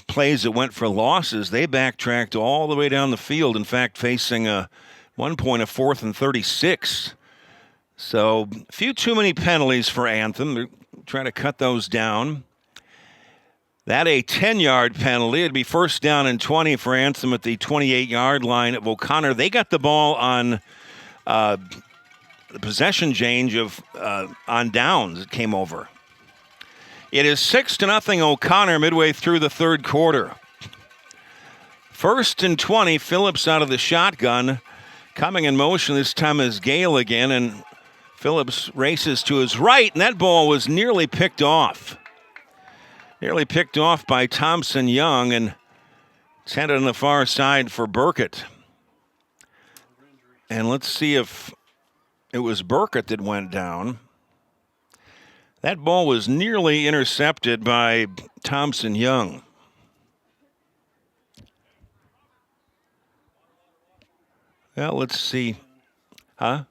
Speaker 1: plays that went for losses, they backtracked all the way down the field, in fact, facing one point of 4th and 36. So a few too many penalties for Anthem. They're trying to cut those down. That a 10-yard penalty. It'd be 1st down and 20 for Anthem at the 28-yard line of O'Connor. They got the ball on the possession change of on downs. It came over. It is 6-0 O'Connor midway through the 3rd quarter. 1st and 20, Phillips out of the shotgun. Coming in motion this time is Gale again, and Phillips races to his right, and that ball was nearly picked off. Nearly picked off by Thompson Young, and it's headed on the far side for Burkett. And let's see if it was Burkett that went down. That ball was nearly intercepted by Thompson Young. Well, let's see. A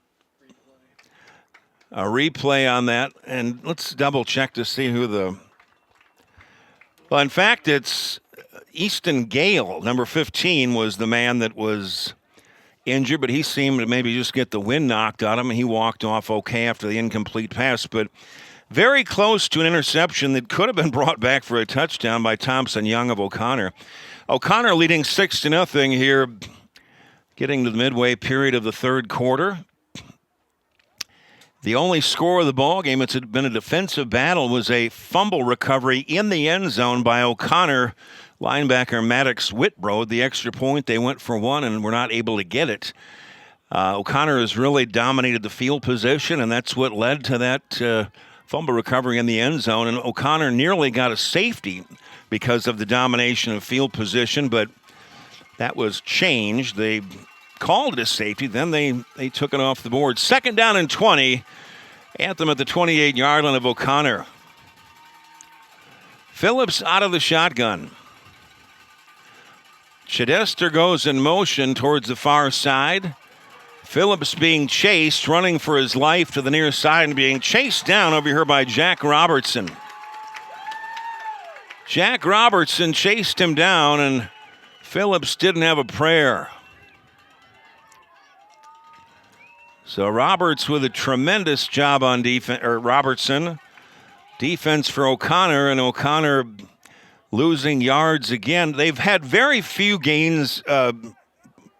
Speaker 1: replay on that, and let's double check to see who the... Well, in fact, it's Easton Gale, number 15, was the man that was injured, but he seemed to maybe just get the wind knocked out of him, and he walked off okay after the incomplete pass. But very close to an interception that could have been brought back for a touchdown by Thompson Young of O'Connor. O'Connor leading 6-0 here, getting to the midway period of the 3rd quarter. The only score of the ball game, it's been a defensive battle, was a fumble recovery in the end zone by O'Connor linebacker Maddox Whitbroad. The extra point, they went for one and were not able to get it. O'Connor has really dominated the field position, and that's what led to that fumble recovery in the end zone. And O'Connor nearly got a safety because of the domination of field position, but that was changed. They called it a safety, then they took it off the board. 2nd down and 20. Anthem at the 28-yard line of O'Connor. Phillips out of the shotgun. Chidester goes in motion towards the far side. Phillips being chased, running for his life to the near side and being chased down over here by Jack Robertson. Jack Robertson chased him down, and Phillips didn't have a prayer. So Roberts with a tremendous job on defense, or Robertson. Defense for O'Connor, and O'Connor losing yards again. They've had very few gains,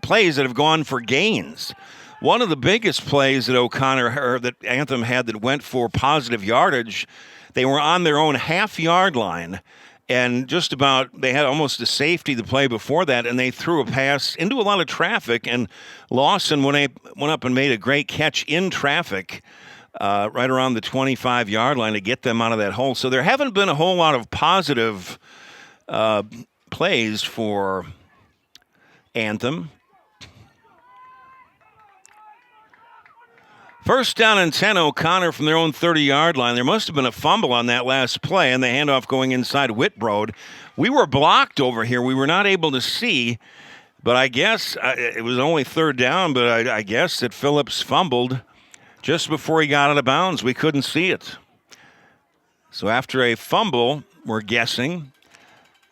Speaker 1: plays that have gone for gains. One of the biggest plays that that Anthem had that went for positive yardage, they were on their own half-yard line, and they had almost a safety the play before that, and they threw a pass into a lot of traffic, and Lawson went up and made a great catch in traffic right around the 25-yard line to get them out of that hole. So there haven't been a whole lot of positive plays for Anthem. 1st down and 10, O'Connor from their own 30-yard line. There must have been a fumble on that last play, and the handoff going inside Whitbroad. We were blocked over here. We were not able to see, but I guess it was only 3rd down, but I guess that Phillips fumbled just before he got out of bounds. We couldn't see it. So after a fumble, we're guessing,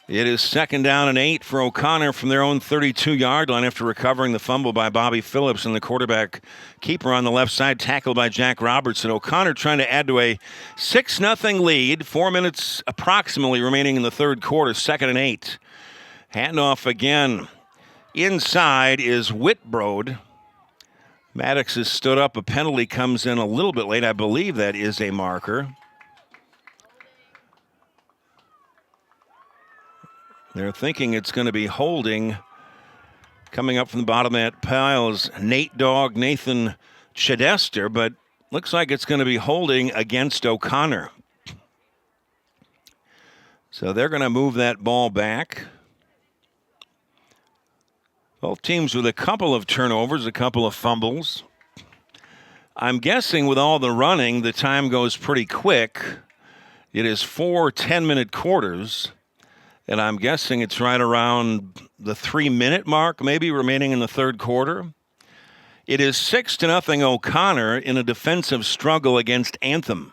Speaker 1: it is 2nd down and 8 for O'Connor from their own 32-yard line after recovering the fumble by Bobby Phillips and the quarterback keeper on the left side, tackled by Jack Robertson. O'Connor trying to add to a 6-0 lead. 4 minutes approximately remaining in the third quarter, 2nd and 8. Handoff again. Inside is Whitbrode. Maddox has stood up. A penalty comes in a little bit late. I believe that is a marker. They're thinking it's going to be holding. Coming up from the bottom of that pile is Nathan Chidester, but looks like it's going to be holding against O'Connor. So they're going to move that ball back. Both teams with a couple of turnovers, a couple of fumbles. I'm guessing with all the running, the time goes pretty quick. It is 4 10-minute quarters. And I'm guessing it's right around the 3-minute mark, maybe, remaining in the third quarter. It is 6-0 O'Connor in a defensive struggle against Anthem.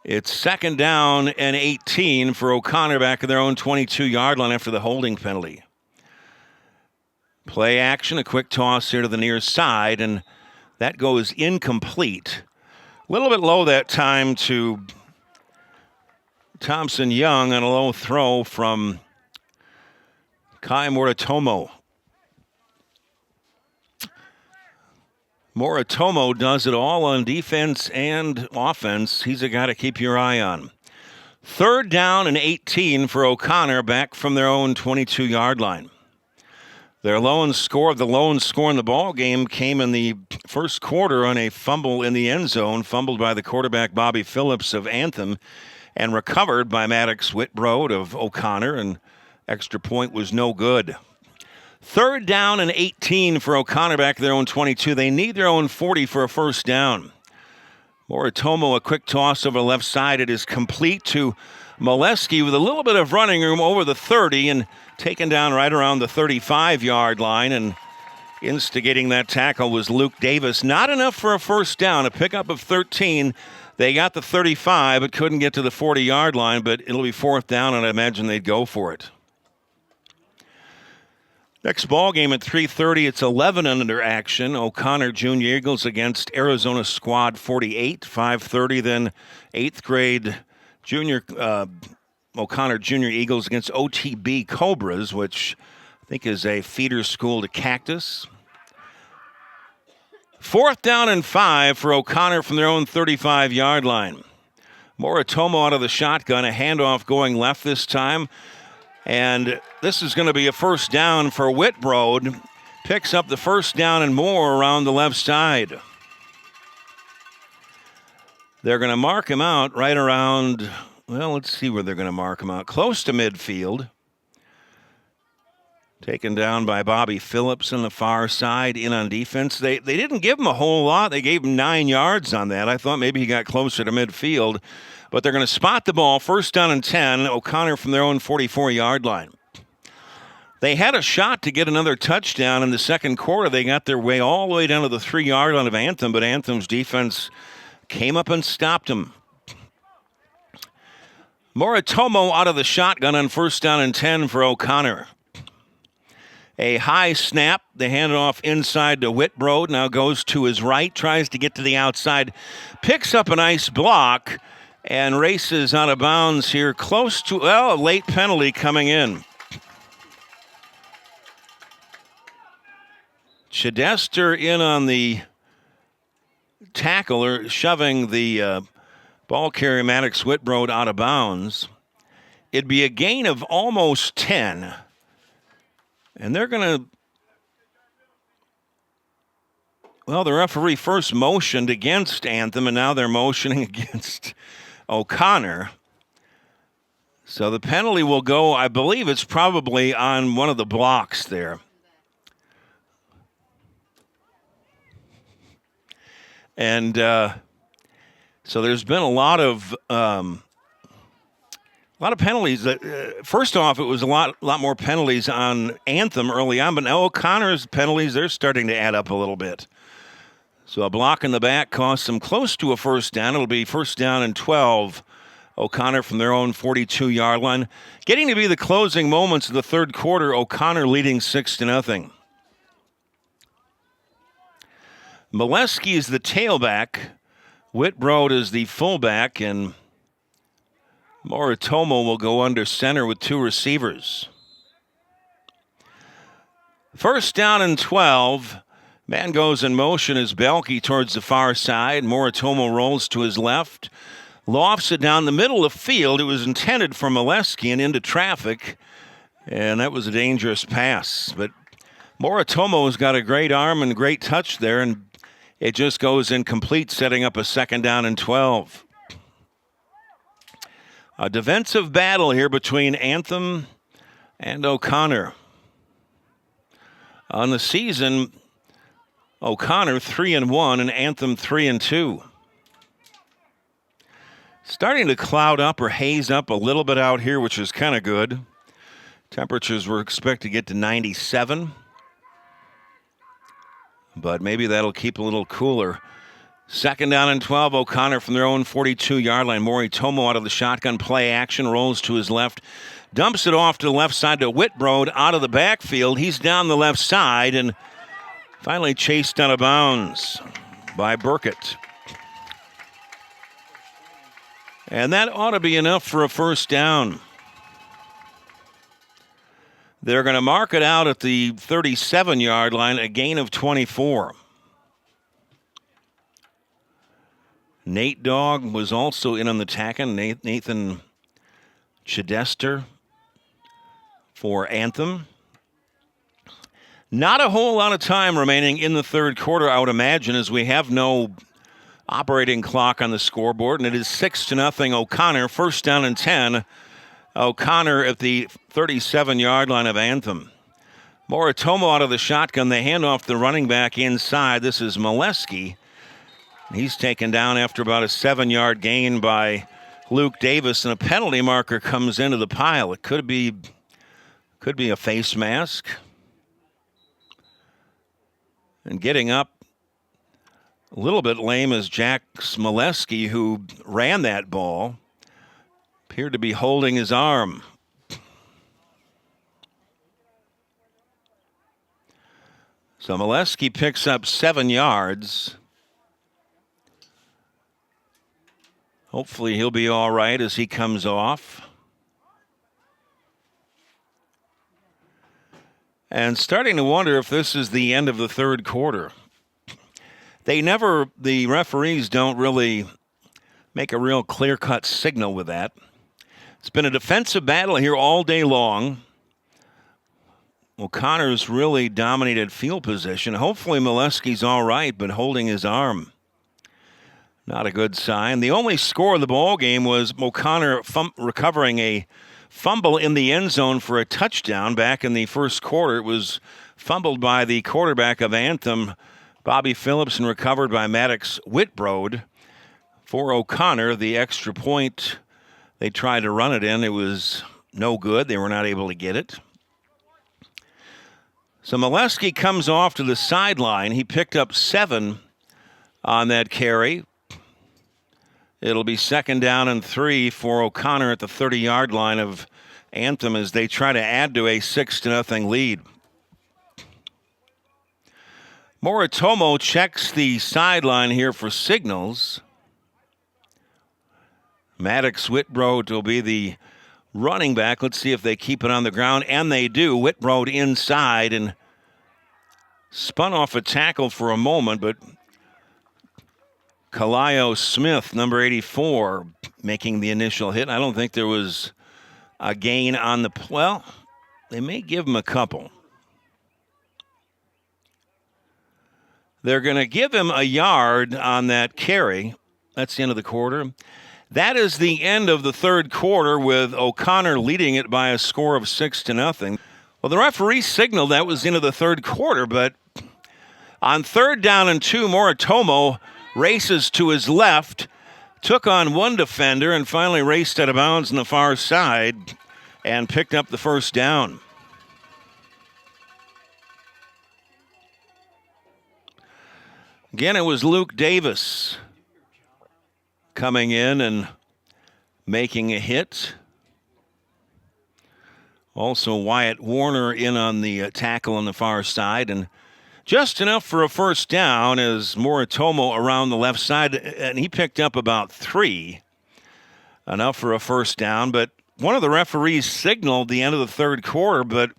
Speaker 1: It's 2nd down and 18 for O'Connor back at their own 22-yard line after the holding penalty. Play action, a quick toss here to the near side, and that goes incomplete. A little bit low that time to Thompson Young on a low throw from Kai Moritomo. Moritomo does it all on defense and offense. He's a guy to keep your eye on. 3rd down and 18 for O'Connor back from their own 22-yard line. The lone score in the ball game came in the first quarter on a fumble in the end zone, fumbled by the quarterback Bobby Phillips of Anthem, and recovered by Maddox Whitbrode of O'Connor, and extra point was no good. 3rd down and 18 for O'Connor back at their own 22. They need their own 40 for a first down. Moritomo, a quick toss over the left side. It is complete to Molesky with a little bit of running room over the 30 and taken down right around the 35-yard line. And instigating that tackle was Luke Davis. Not enough for a first down, a pickup of 13. They got the 35, but couldn't get to the 40-yard line, but it'll be 4th down, and I imagine they'd go for it. Next ball game at 3:30, it's 11 under action. O'Connor Junior Eagles against Arizona Squad 48. 5:30, then 8th grade junior O'Connor Junior Eagles against OTB Cobras, which I think is a feeder school to Cactus. 4th down and 5 for O'Connor from their own 35-yard line. Moritomo out of the shotgun, a handoff going left this time. And this is going to be a first down for Whitbrode. Picks up the first down and more around the left side. They're going to mark him out right around, well, let's see where they're going to mark him out. Close to midfield. Taken down by Bobby Phillips on the far side, in on defense. They didn't give him a whole lot. They gave him 9 yards on that. I thought maybe he got closer to midfield. But they're going to spot the ball, 1st down and 10. O'Connor from their own 44-yard line. They had a shot to get another touchdown in the second quarter. They got their way all the way down to the 3-yard line of Anthem, but Anthem's defense came up and stopped them. Moritomo out of the shotgun on 1st down and 10 for O'Connor. A high snap. They hand it off inside to Whitbrode. Now goes to his right. Tries to get to the outside. Picks up a nice block and races out of bounds here. Close to, a late penalty coming in. Chidester in on the tackle, or shoving the ball carrier Maddox Whitbrode out of bounds. It'd be a gain of almost 10. And they're going to, well, the referee first motioned against Anthem, and now they're motioning against O'Connor. So the penalty will go, I believe it's probably on one of the blocks there. And so there's been a lot of penalties. First off, it was a lot more penalties on Anthem early on, but now O'Connor's penalties, they're starting to add up a little bit. So a block in the back costs them close to a first down. It'll be first down and 12. O'Connor from their own 42-yard line. Getting to be the closing moments of the third quarter. O'Connor leading 6-0. Molesky is the tailback. Whitbrod is the fullback, and Moritomo will go under center with two receivers. First down and 12. Man goes in motion as Belke towards the far side. Moritomo rolls to his left. Lofts it down the middle of the field. It was intended for Molesky and into traffic, and that was a dangerous pass. But Moritomo's got a great arm and great touch there, and it just goes incomplete, setting up a second down and 12. A defensive battle here between Anthem and O'Connor. On the season, O'Connor 3-1 and Anthem 3-2. Starting to cloud up or haze up a little bit out here, which is kind of good. Temperatures were expected to get to 97. But maybe that'll keep a little cooler. Second down and 12. O'Connor from their own 42-yard line. Moritomo out of the shotgun play action. Rolls to his left. Dumps it off to the left side to Whitbrod out of the backfield. He's down the left side and finally chased out of bounds by Burkett. And that ought to be enough for a first down. They're going to mark it out at the 37-yard line, a gain of 24. Nate Dogg was also in on the tackle. Nathan Chidester for Anthem. Not a whole lot of time remaining in the third quarter, I would imagine, as we have no operating clock on the scoreboard, and it is 6-0 O'Connor. First down and 10. O'Connor at the 37-yard line of Anthem. Moritomo out of the shotgun. They hand off the running back inside. This is Molesky. He's taken down after about a 7-yard gain by Luke Davis, and a penalty marker comes into the pile. It could be a face mask. And getting up a little bit lame is Jax Molesky, who ran that ball. Appeared to be holding his arm. So Molesky picks up 7 yards. Hopefully he'll be all right as he comes off. And starting to wonder if this is the end of the third quarter. The referees don't really make a real clear-cut signal with that. It's been a defensive battle here all day long. O'Connor's really dominated field position. Hopefully Molesky's all right, but holding his arm. Not a good sign. The only score of the ball game was O'Connor recovering a fumble in the end zone for a touchdown back in the first quarter. It was fumbled by the quarterback of Anthem, Bobby Phillips, and recovered by Maddox Whitbrod. For O'Connor, the extra point, they tried to run it in. It was no good. They were not able to get it. So Molesky comes off to the sideline. He picked up 7 on that carry. It'll be second down and 3 for O'Connor at the 30-yard line of Anthem as they try to add to a 6-0 lead. Moritomo checks the sideline here for signals. Maddox Whitbrod will be the running back. Let's see if they keep it on the ground, and they do. Whitbrod inside and spun off a tackle for a moment, but Kalio Smith, number 84, making the initial hit. I don't think there was a gain on the, well, they may give him a couple. They're going to give him a yard on that carry. That's the end of the quarter. That is the end of the third quarter with O'Connor leading it by a score of 6-0. Well, the referee signaled that was the end of the third quarter, but on third down and 2, Moritomo races to his left, took on one defender, and finally raced out of bounds on the far side and picked up the first down. Again, it was Luke Davis coming in and making a hit. Also, Wyatt Warner in on the tackle on the far side, and just enough for a first down as Moritomo around the left side, and he picked up about 3. Enough for a first down, but one of the referees signaled the end of the third quarter, but,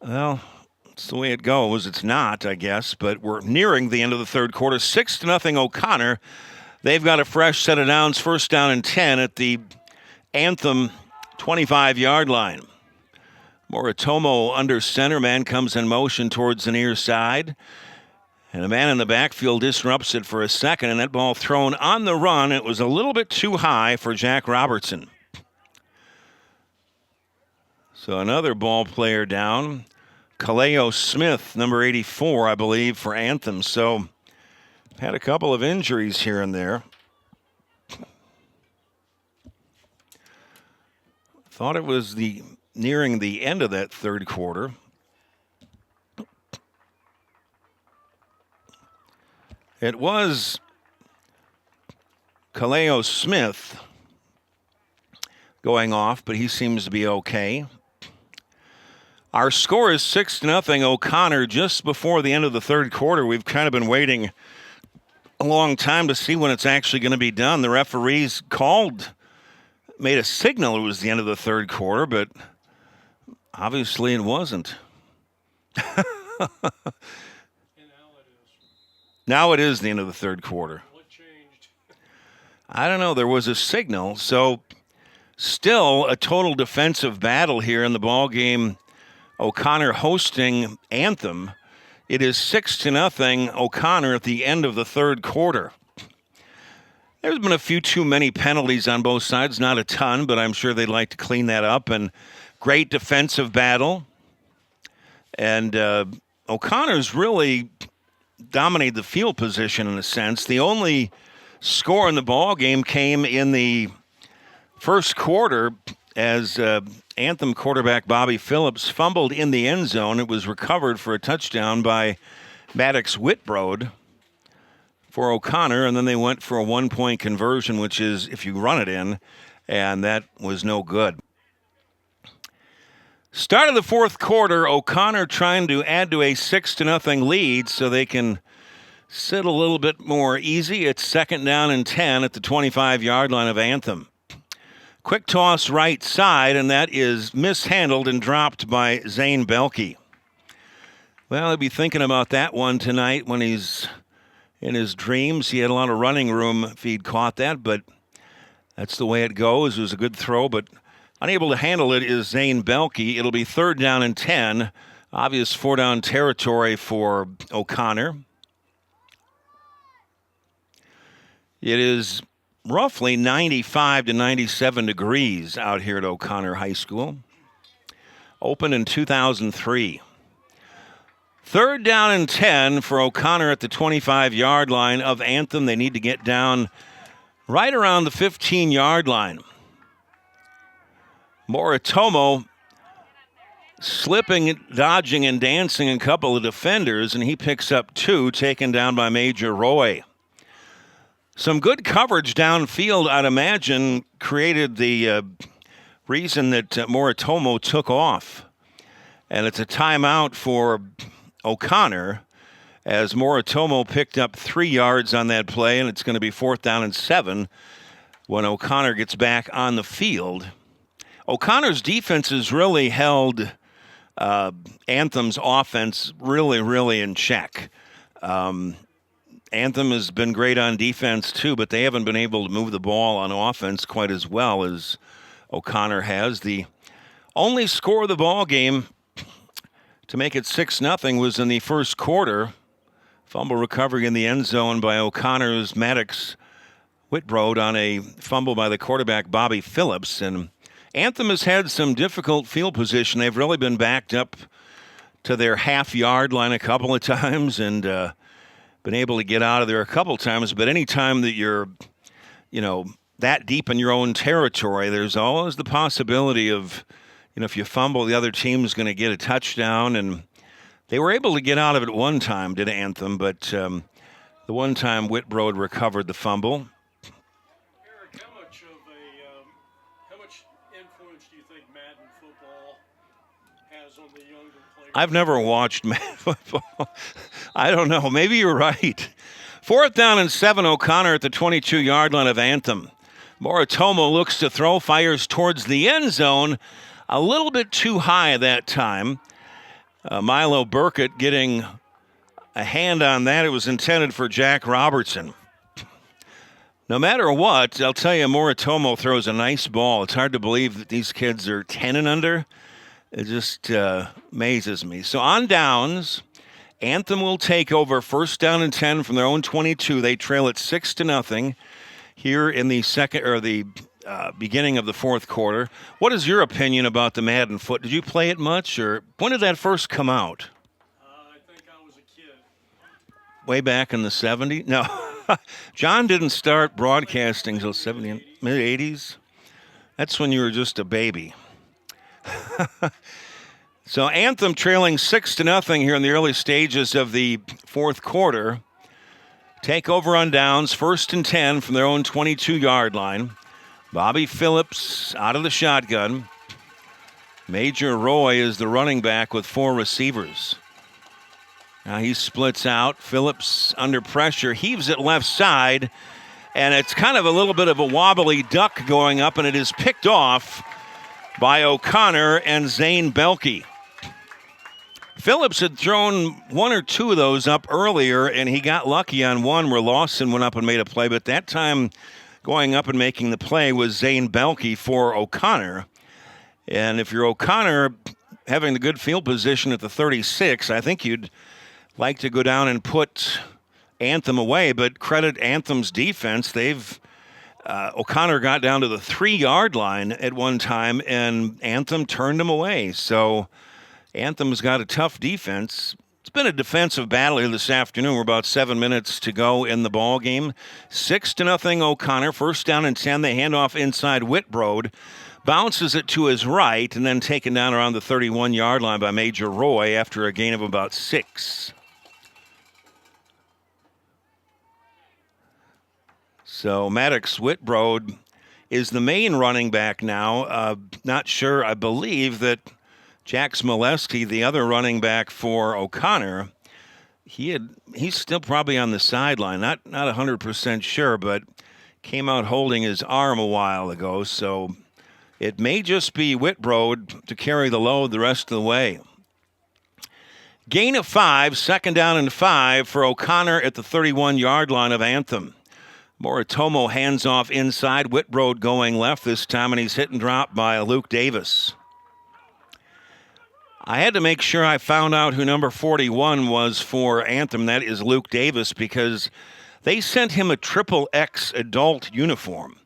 Speaker 1: well, it's the way it goes. It's not, I guess, but we're nearing the end of the third quarter. 6-0 O'Connor. They've got a fresh set of downs, first down and 10 at the Anthem 25-yard line. Moritomo under center. Man comes in motion towards the near side. And a man in the backfield disrupts it for a second, and that ball thrown on the run. It was a little bit too high for Jack Robertson. So another ball player down. Kaleo Smith, number 84, I believe, for Anthem. So had a couple of injuries here and there. Thought it was nearing the end of that third quarter. It was Kaleo Smith going off, but he seems to be okay. Our score is 6-0 O'Connor just before the end of the third quarter. We've kind of been waiting a long time to see when it's actually going to be done. The referees made a signal it was the end of the third quarter, but obviously it wasn't. Now it is the end of the third quarter.
Speaker 2: What changed?
Speaker 1: I don't know. There was a signal. So still a total defensive battle here in the ball game. O'Connor hosting Anthem. It is 6-0 O'Connor at the end of the third quarter. There's been a few too many penalties on both sides. Not a ton, but I'm sure they'd like to clean that up. And great defensive battle. And O'Connor's really dominated the field position in a sense. The only score in the ball game came in the first quarter as Anthem quarterback Bobby Phillips fumbled in the end zone. It was recovered for a touchdown by Maddox Whitbrode for O'Connor, and then they went for a 1-point conversion, which is if you run it in, and that was no good. Start of the fourth quarter, O'Connor trying to add to a 6-0 lead so they can sit a little bit more easy. It's second down and 10 at the 25-yard line of Anthem. Quick toss right side, and that is mishandled and dropped by Zane Belke. Well, he'll be thinking about that one tonight when he's in his dreams. He had a lot of running room if he'd caught that, but that's the way it goes. It was a good throw, but unable to handle it is Zane Belke. It'll be third down and 10. Obvious four-down territory for O'Connor. It is roughly 95 to 97 degrees out here at O'Connor High School. Opened in 2003. Third down and 10 for O'Connor at the 25-yard line of Anthem. They need to get down right around the 15-yard line. Moritomo slipping, dodging, and dancing a couple of defenders, and he picks up 2, taken down by Major Roy. Some good coverage downfield, I'd imagine, created the reason that Moritomo took off. And it's a timeout for O'Connor as Moritomo picked up 3 yards on that play, and it's going to be fourth down and 7 when O'Connor gets back on the field. O'Connor's defense has really held Anthem's offense really in check. Anthem has been great on defense too, but they haven't been able to move the ball on offense quite as well as O'Connor has. The only score of the ball game to make it 6-0 was in the first quarter. Fumble recovery in the end zone by O'Connor's Maddox Whitbrode on a fumble by the quarterback Bobby Phillips. And Anthem has had some difficult field position. They've really been backed up to their half-yard line a couple of times and been able to get out of there a couple of times. But any time that you're, that deep in your own territory, there's always the possibility of, if you fumble, the other team's going to get a touchdown. And they were able to get out of it one time, did Anthem, but The one time Whitbroad recovered the fumble.
Speaker 2: Eric, how much influence do you think Madden football has on the younger players?
Speaker 1: I've never watched Madden football. I don't know. Maybe you're right. 4th down and 7, O'Connor at the 22-yard line of Anthem. Moritomo looks to throw, fires towards the end zone. A little bit too high that time. Milo Burkett getting a hand on that. It was intended for Jack Robertson. No matter what, I'll tell you, Moritomo throws a nice ball. It's hard to believe that these kids are 10 and under. It just amazes me. So on downs, Anthem will take over 1st down and 10 from their own 22. They trail it 6-0 here in the beginning of the 4th quarter. What is your opinion about the Madden foot? Did you play it much, or when did that first come out?
Speaker 2: I think I was a kid.
Speaker 1: Way back in the 70s? No. John didn't start broadcasting until mid-80s. That's when you were just a baby. So Anthem trailing 6-0 here in the early stages of the 4th quarter. Take over on downs, 1st and 10 from their own 22-yard line. Bobby Phillips out of the shotgun. Major Roy is the running back with 4 receivers. Now he splits out. Phillips under pressure, heaves it left side, and it's kind of a little bit of a wobbly duck going up, and it is picked off by O'Connor and Zane Belke. Phillips had thrown 1 or 2 of those up earlier, and he got lucky on one where Lawson went up and made a play, but that time going up and making the play was Zane Belke for O'Connor. And if you're O'Connor having the good field position at the 36, I think you'd like to go down and put Anthem away, but credit Anthem's defense. O'Connor got down to the 3-yard line at one time, and Anthem turned him away. So Anthem's got a tough defense. It's been a defensive battle here this afternoon. We're about 7 minutes to go in the ball game. 6-0 O'Connor. 1st down and 10. They hand off inside Whitbroad. Bounces it to his right, and then taken down around the 31-yard line by Major Roy after a gain of about 6. So Maddox Whitbroad is the main running back now. Not sure. I believe that Jax Molesky, the other running back for O'Connor, he's still probably on the sideline. Not 100% sure, but came out holding his arm a while ago. So it may just be Whitbroad to carry the load the rest of the way. Gain of 5, 2nd down and 5 for O'Connor at the 31-yard line of Anthem. Moritomo hands off inside. Whitbroad going left this time, and he's hit and dropped by Luke Davis. I had to make sure I found out who number 41 was for Anthem. That is Luke Davis, because they sent him a XXX adult uniform.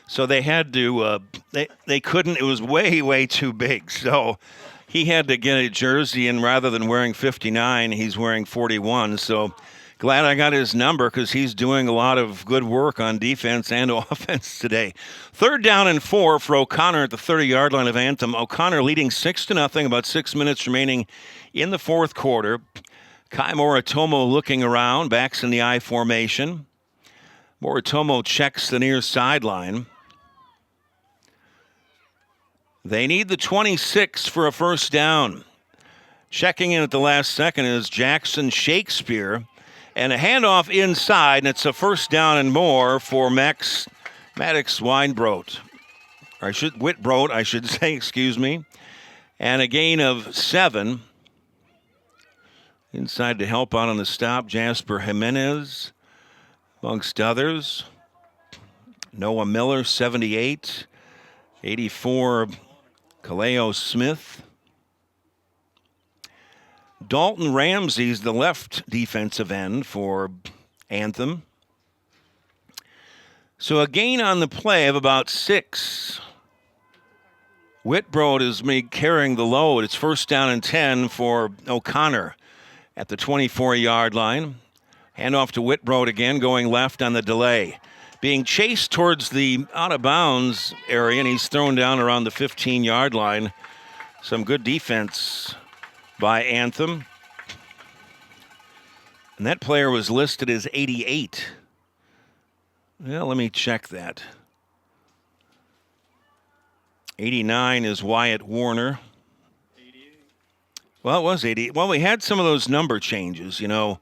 Speaker 1: So they had to, they couldn't, it was way, way too big. So he had to get a jersey, and rather than wearing 59, he's wearing 41. So glad I got his number, because he's doing a lot of good work on defense and offense today. 3rd down and 4 for O'Connor at the 30-yard line of Anthem. O'Connor leading 6-0, about 6 minutes remaining in the 4th quarter. Kai Moritomo looking around, backs in the I formation. Moritomo checks the near sideline. They need the 26 for a 1st down. Checking in at the last second is Jackson Shakespeare. And a handoff inside, and it's a 1st down and more for Maddox Whitbroad, I should say, excuse me. And a gain of 7. Inside to help out on the stop, Jasper Jimenez, amongst others. Noah Miller, 78. 84, Kaleo Smith. Dalton Ramsey's the left defensive end for Anthem. So a gain on the play of about 6. Whitbroad is carrying the load. It's 1st down and 10 for O'Connor at the 24-yard line. Handoff to Whitbroad again, going left on the delay. Being chased towards the out-of-bounds area, and he's thrown down around the 15-yard line. Some good defense by Anthem. And that player was listed as 88. Well, let me check that. 89 is Wyatt Warner.
Speaker 2: 88.
Speaker 1: Well, it was 80. Well, we had some of those number changes, you know,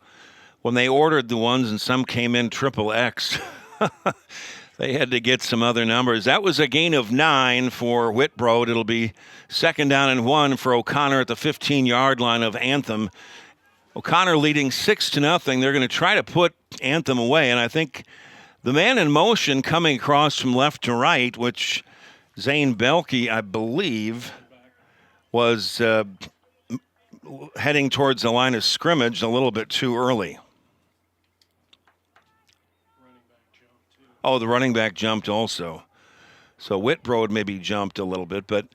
Speaker 1: when they ordered the ones and some came in triple X. They had to get some other numbers. That was a gain of 9 for Whitbroad. It'll be 2nd down and 1 for O'Connor at the 15-yard line of Anthem. O'Connor leading 6-0. They're going to try to put Anthem away, and I think the man in motion coming across from left to right, which Zane Belke, I believe, was heading towards the line of scrimmage a little bit too early. Oh, the running back jumped also. So Whitbroad maybe jumped a little bit. But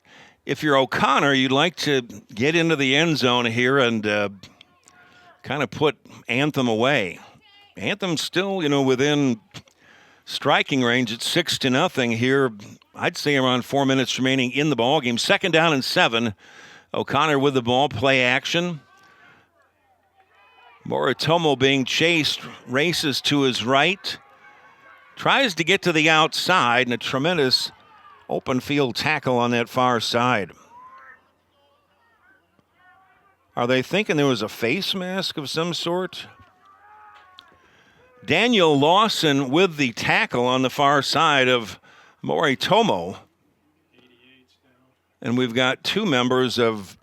Speaker 1: if you're O'Connor, you'd like to get into the end zone here and kind of put Anthem away. Anthem's still, you know, within striking range at 6-0 here. I'd say around 4 minutes remaining in the ball game. 2nd down and 7. O'Connor with the ball, play action. Moritomo being chased, races to his right. Tries to get to the outside, and a tremendous open field tackle on that far side. Are they thinking there was a face mask of some sort? Daniel Lawson with the tackle on the far side of Moritomo. And we've got 2 members of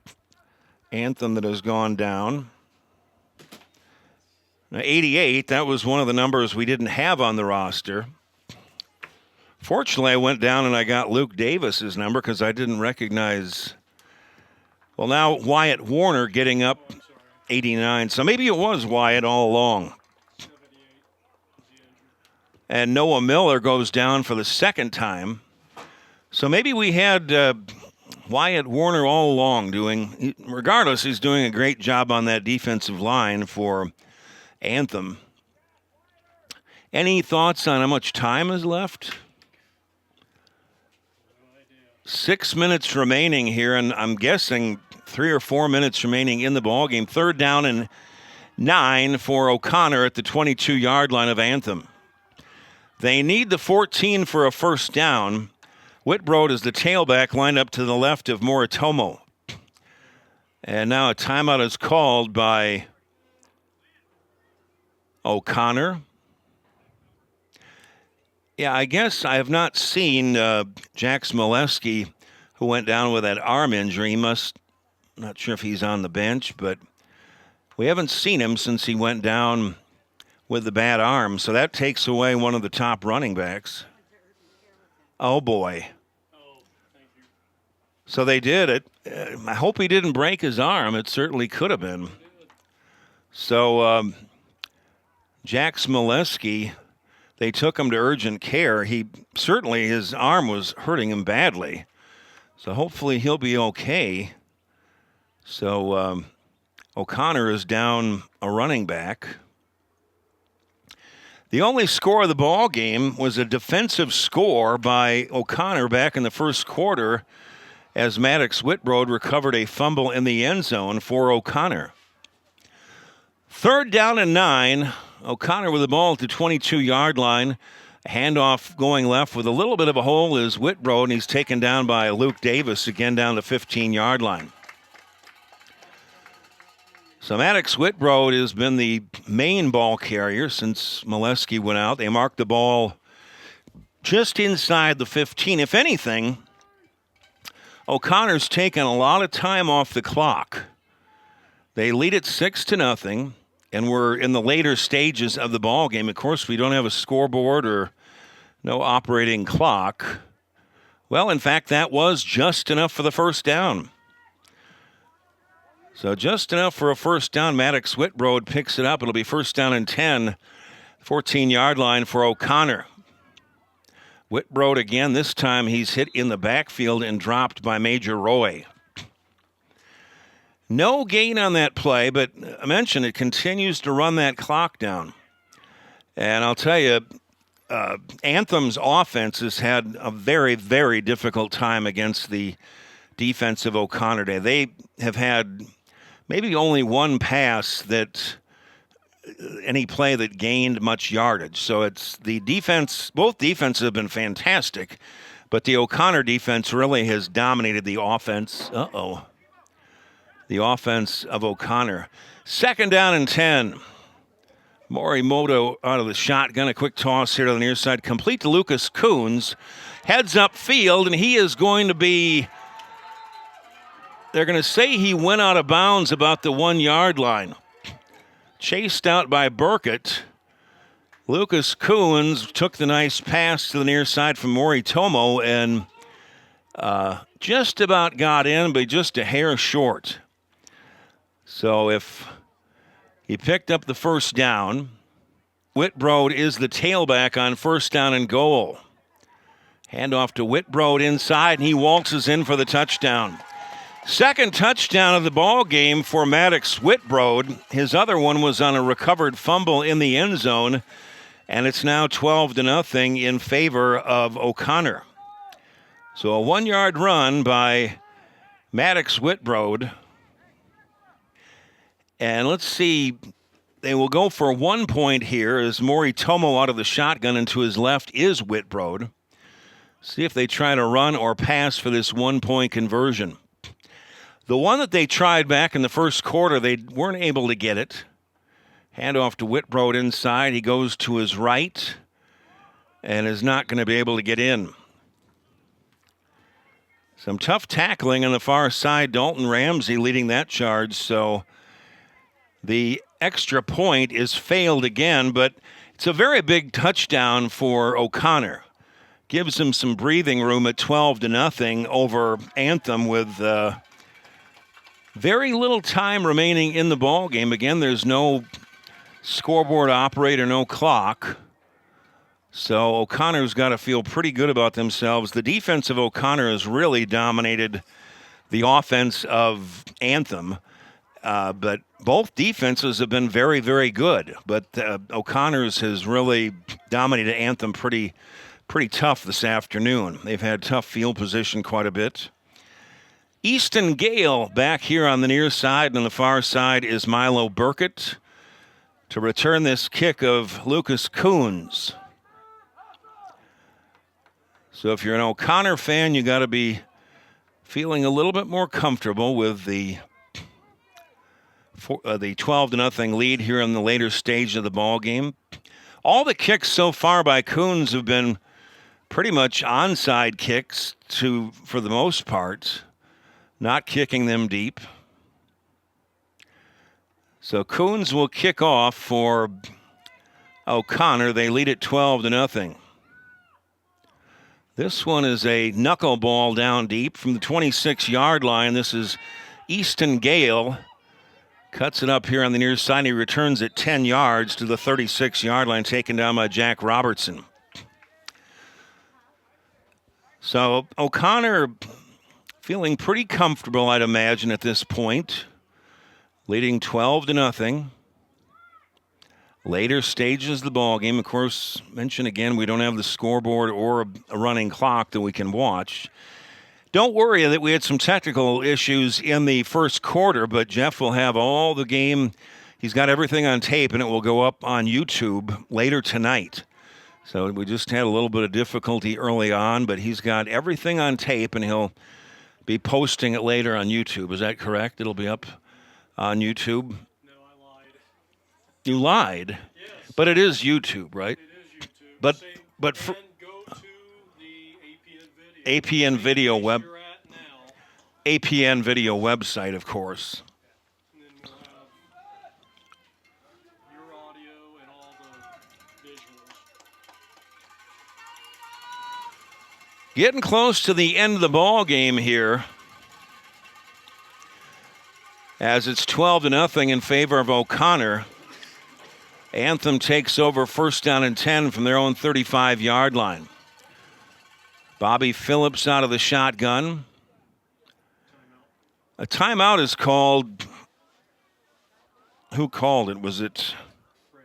Speaker 1: Anthem that has gone down. Now, 88, that was one of the numbers we didn't have on the roster. Fortunately, I went down and I got Luke Davis's number because I didn't recognize. Well, now Wyatt Warner getting up 89. So maybe it was Wyatt all along. And Noah Miller goes down for the 2nd time. So maybe we had Wyatt Warner all along doing, regardless, he's doing a great job on that defensive line for Anthem. Any thoughts on how much time is left? 6 minutes remaining here, and I'm guessing 3 or 4 minutes remaining in the ballgame. 3rd down and 9 for O'Connor at the 22-yard line of Anthem. They need the 14 for a 1st down. Whitbroad is the tailback lined up to the left of Moritomo. And now a timeout is called by O'Connor. Yeah, I guess I have not seen Jack Smoleski, who went down with that arm injury. Not sure if he's on the bench, but we haven't seen him since he went down with the bad arm. So that takes away one of the top running backs. Oh, boy. So they did it. I hope he didn't break his arm. It certainly could have been. So Jack Smoleski, they took him to urgent care. His arm was hurting him badly. So hopefully he'll be okay. So O'Connor is down a running back. The only score of the ball game was a defensive score by O'Connor back in the 1st quarter as Maddox Whitbroad recovered a fumble in the end zone for O'Connor. 3rd down and 9. O'Connor with the ball at the 22-yard line. Handoff going left with a little bit of a hole is Whitbroad, and he's taken down by Luke Davis, again down the 15-yard line. So Maddox Whitbroad has been the main ball carrier since Molesky went out. They marked the ball just inside the 15. If anything, O'Connor's taken a lot of time off the clock. They lead it 6-0, and we're in the later stages of the ball game. Of course, we don't have a scoreboard or no operating clock. Well, in fact, that was just enough for the 1st down. So just enough for a 1st down. Maddox Whitbroad picks it up. It'll be 1st down and 10, 14-yard line for O'Connor. Whitbroad again, this time he's hit in the backfield and dropped by Major Roy. No gain on that play, but I mentioned it continues to run that clock down. And I'll tell you, Anthem's offense has had a very, very difficult time against the defense of O'Connor today. They have had maybe only one pass that any play that gained much yardage. So it's the defense, both defenses have been fantastic, but the O'Connor defense really has dominated the offense. The offense of O'Connor. 2nd down and 10. Morimoto out of the shotgun. A quick toss here to the near side. Complete to Lucas Coons. Heads up field, and he is going to be, they're going to say he went out of bounds about the 1 yard line. Chased out by Burkett. Lucas Coons took the nice pass to the near side from Moritomo and just about got in, but just a hair short. So if he picked up the 1st down, Whitbrod is the tailback on 1st down and goal. Handoff to Whitbrod inside, and he waltzes in for the touchdown. 2nd touchdown of the ball game for Maddox Whitbrod. His other one was on a recovered fumble in the end zone, and it's now 12-0 in favor of O'Connor. So a 1 yard run by Maddox Whitbrod. And let's see, they will go for 1 point here as Moritomo out of the shotgun, and to his left is Whitbrod. See if they try to run or pass for this 1 point conversion. The one that they tried back in the first quarter, they weren't able to get it. Handoff to Whitbrod inside. He goes to his right and is not going to be able to get in. Some tough tackling on the far side. Dalton Ramsey leading that charge, so the extra point is failed again, but it's a very big touchdown for O'Connor. Gives him some breathing room at 12-0 over Anthem with very little time remaining in the ball game. Again, there's no scoreboard operator, no clock. So O'Connor's got to feel pretty good about themselves. The defense of O'Connor has really dominated the offense of Anthem. But both defenses have been very, very good. But O'Connor's has really dominated Anthem pretty tough this afternoon. They've had tough field position quite a bit. Easton Gale back here on the near side, and on the far side is Milo Burkett to return this kick of Lucas Coons. So if you're an O'Connor fan, you got to be feeling a little bit more comfortable with the 12-0 lead here in the later stage of the ball game. All the kicks so far by Coons have been pretty much onside kicks for the most part, not kicking them deep. So Coons will kick off for O'Connor. They lead at 12-0. This one is a knuckleball down deep from the 26-yard line. This is Easton Gale. Cuts it up here on the near side. He returns it 10 yards to the 36-yard line, taken down by Jack Robertson. So O'Connor feeling pretty comfortable, I'd imagine, at this point. Leading 12-0. Later stages of the ball game. Of course, mention again, we don't have the scoreboard or a running clock that we can watch. Don't worry that we had some technical issues in the first quarter, but Jeff will have all the game. He's got everything on tape, and it will go up on YouTube later tonight. So we just had a little bit of difficulty early on, but he's got everything on tape, and he'll be posting it later on YouTube. Is that correct? It'll be up on YouTube?
Speaker 2: No, I lied.
Speaker 1: You lied?
Speaker 2: Yes.
Speaker 1: But it is YouTube, right?
Speaker 2: It is YouTube.
Speaker 1: But
Speaker 2: Same,
Speaker 1: but
Speaker 2: and
Speaker 1: for
Speaker 2: go to the APN video.
Speaker 1: APN video web,
Speaker 2: You're at now,
Speaker 1: APN video website, of course.
Speaker 2: and then we'll have your audio and all the visuals.
Speaker 1: Getting close to the end of the ball game here, as it's 12-0 in favor of O'Connor. Anthem takes over 1st down and 10 from their own 35-yard line. Bobby Phillips out of the shotgun. A timeout is called. Who called it? Was it?
Speaker 2: Fred.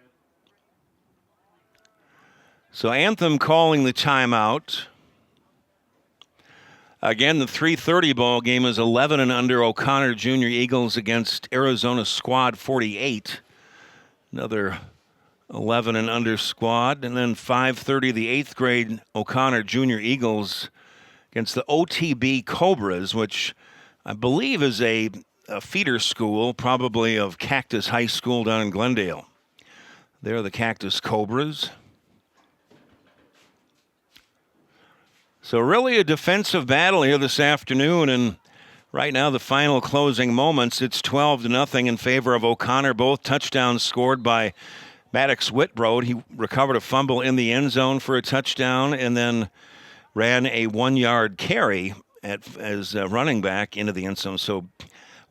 Speaker 1: So Anthem calling the timeout. Again, the 3:30 ball game is 11 and under O'Connor Junior Eagles against Arizona Squad 48. Another 11 and under squad. And then 5:30, the 8th grade O'Connor Junior Eagles against the OTB Cobras, which I believe is a feeder school, probably of Cactus High School down in Glendale. They're the Cactus Cobras. So really a defensive battle here this afternoon, and right now the final closing moments, it's 12-0 in favor of O'Connor. Both touchdowns scored by Maddox Whitbrode. He recovered a fumble in the end zone for a touchdown and then ran a 1-yard carry as running back into the end zone. So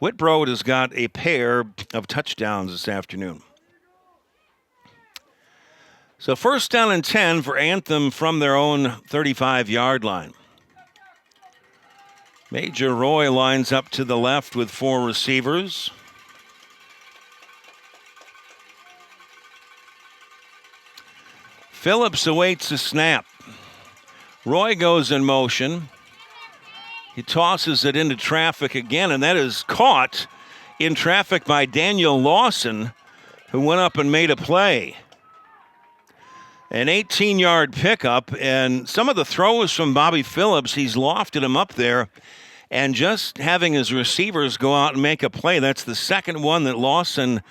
Speaker 1: Whitbrode has got a pair of touchdowns this afternoon. So 1st down and 10 for Anthem from their own 35-yard line. Major Roy lines up to the left with 4 receivers. Phillips awaits the snap. Roy goes in motion. He tosses it into traffic again, and that is caught in traffic by Daniel Lawson, who went up and made a play. An 18-yard pickup, and some of the throws from Bobby Phillips, he's lofted him up there, and just having his receivers go out and make a play. That's the second one that Lawson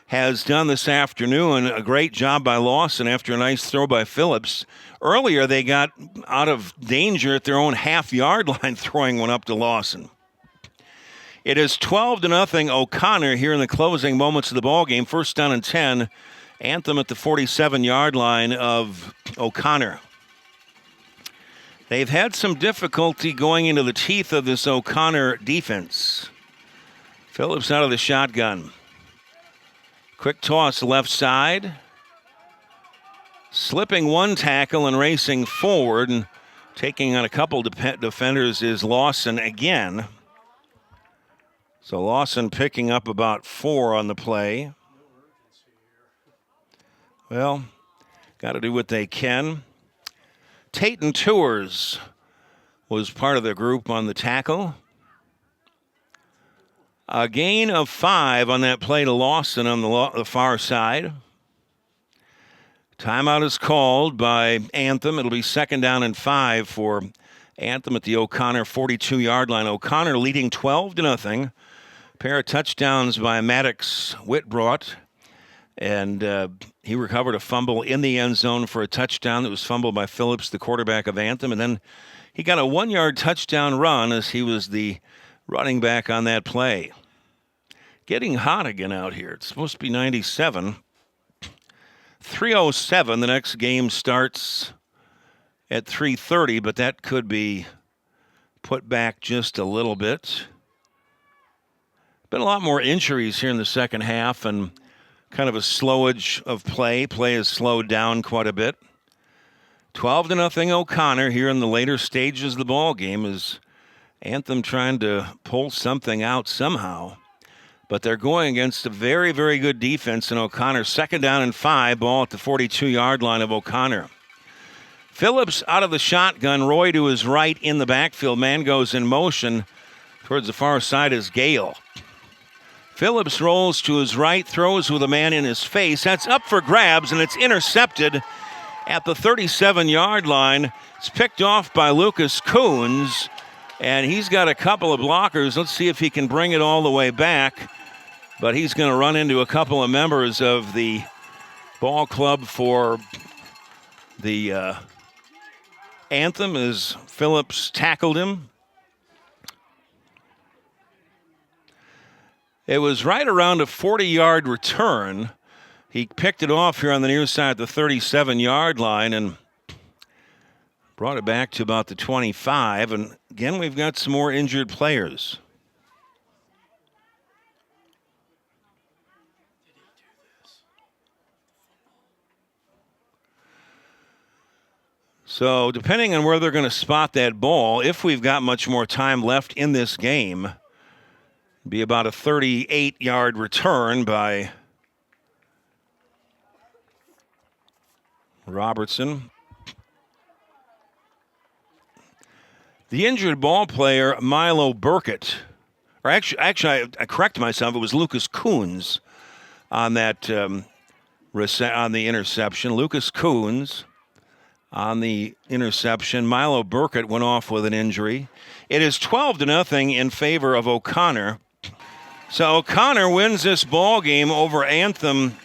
Speaker 1: has done this afternoon. A great job by Lawson after a nice throw by Phillips. Earlier, they got out of danger at their own half-yard line throwing one up to Lawson. It is 12-0 O'Connor here in the closing moments of the ballgame. 1st down and 10. Anthem at the 47-yard line of O'Connor. They've had some difficulty going into the teeth of this O'Connor defense. Phillips out of the shotgun. Quick toss left side. Slipping one tackle and racing forward and taking on a couple defenders is Lawson again. So Lawson picking up about 4 on the play. Well, got to do what they can. Tayton Tours was part of the group on the tackle. A gain of 5 on that play to Lawson on the far side. Timeout is called by Anthem. It'll be 2nd down and 5 for Anthem at the O'Connor 42-yard line. O'Connor leading 12-0. Pair of touchdowns by Maddox Whitbrode. And he recovered a fumble in the end zone for a touchdown that was fumbled by Phillips, the quarterback of Anthem. And then he got a 1-yard touchdown run as he was the running back on that play. Getting hot again out here. It's supposed to be 97. 3:07. The next game starts at 3:30, but that could be put back just a little bit. Been a lot more injuries here in the second half and kind of a slowage of play. Play has slowed down quite a bit. 12-0 O'Connor here in the later stages of the ball game as Anthem trying to pull something out somehow. But they're going against a very, very good defense in O'Connor. 2nd down and 5, ball at the 42-yard line of O'Connor. Phillips out of the shotgun. Roy to his right in the backfield. Man goes in motion. Towards the far side is Gale. Phillips rolls to his right, throws with a man in his face. That's up for grabs, and it's intercepted at the 37-yard line. It's picked off by Lucas Coons, and he's got a couple of blockers. Let's see if he can bring it all the way back. But he's going to run into a couple of members of the ball club for the Anthem as Phillips tackled him. It was right around a 40-yard return. He picked it off here on the near side of the 37-yard line and brought it back to about the 25. And again, we've got some more injured players. So depending on where they're going to spot that ball, if we've got much more time left in this game, it'd be about a 38-yard return by Robertson. The injured ball player, Milo Burkett, or actually I correct myself, it was Lucas Coons on that on the interception. Lucas Coons on the interception. Milo Burkett went off with an injury. It is 12-0 in favor of O'Connor. So O'Connor wins this ball game over Anthem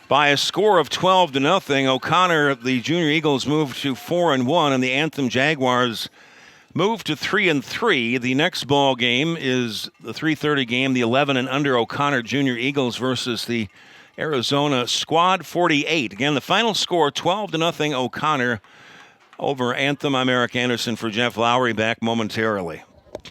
Speaker 1: by a score of 12-0. O'Connor, the Junior Eagles, moved to 4-1, and the Anthem Jaguars moved to 3-3. The next ball game is the 3:30 game, the 11 and under O'Connor Junior Eagles versus the Arizona Squad 48. Again, the final score 12-0 O'Connor over Anthem. I'm Eric Anderson for Jeff Lowry. Back momentarily.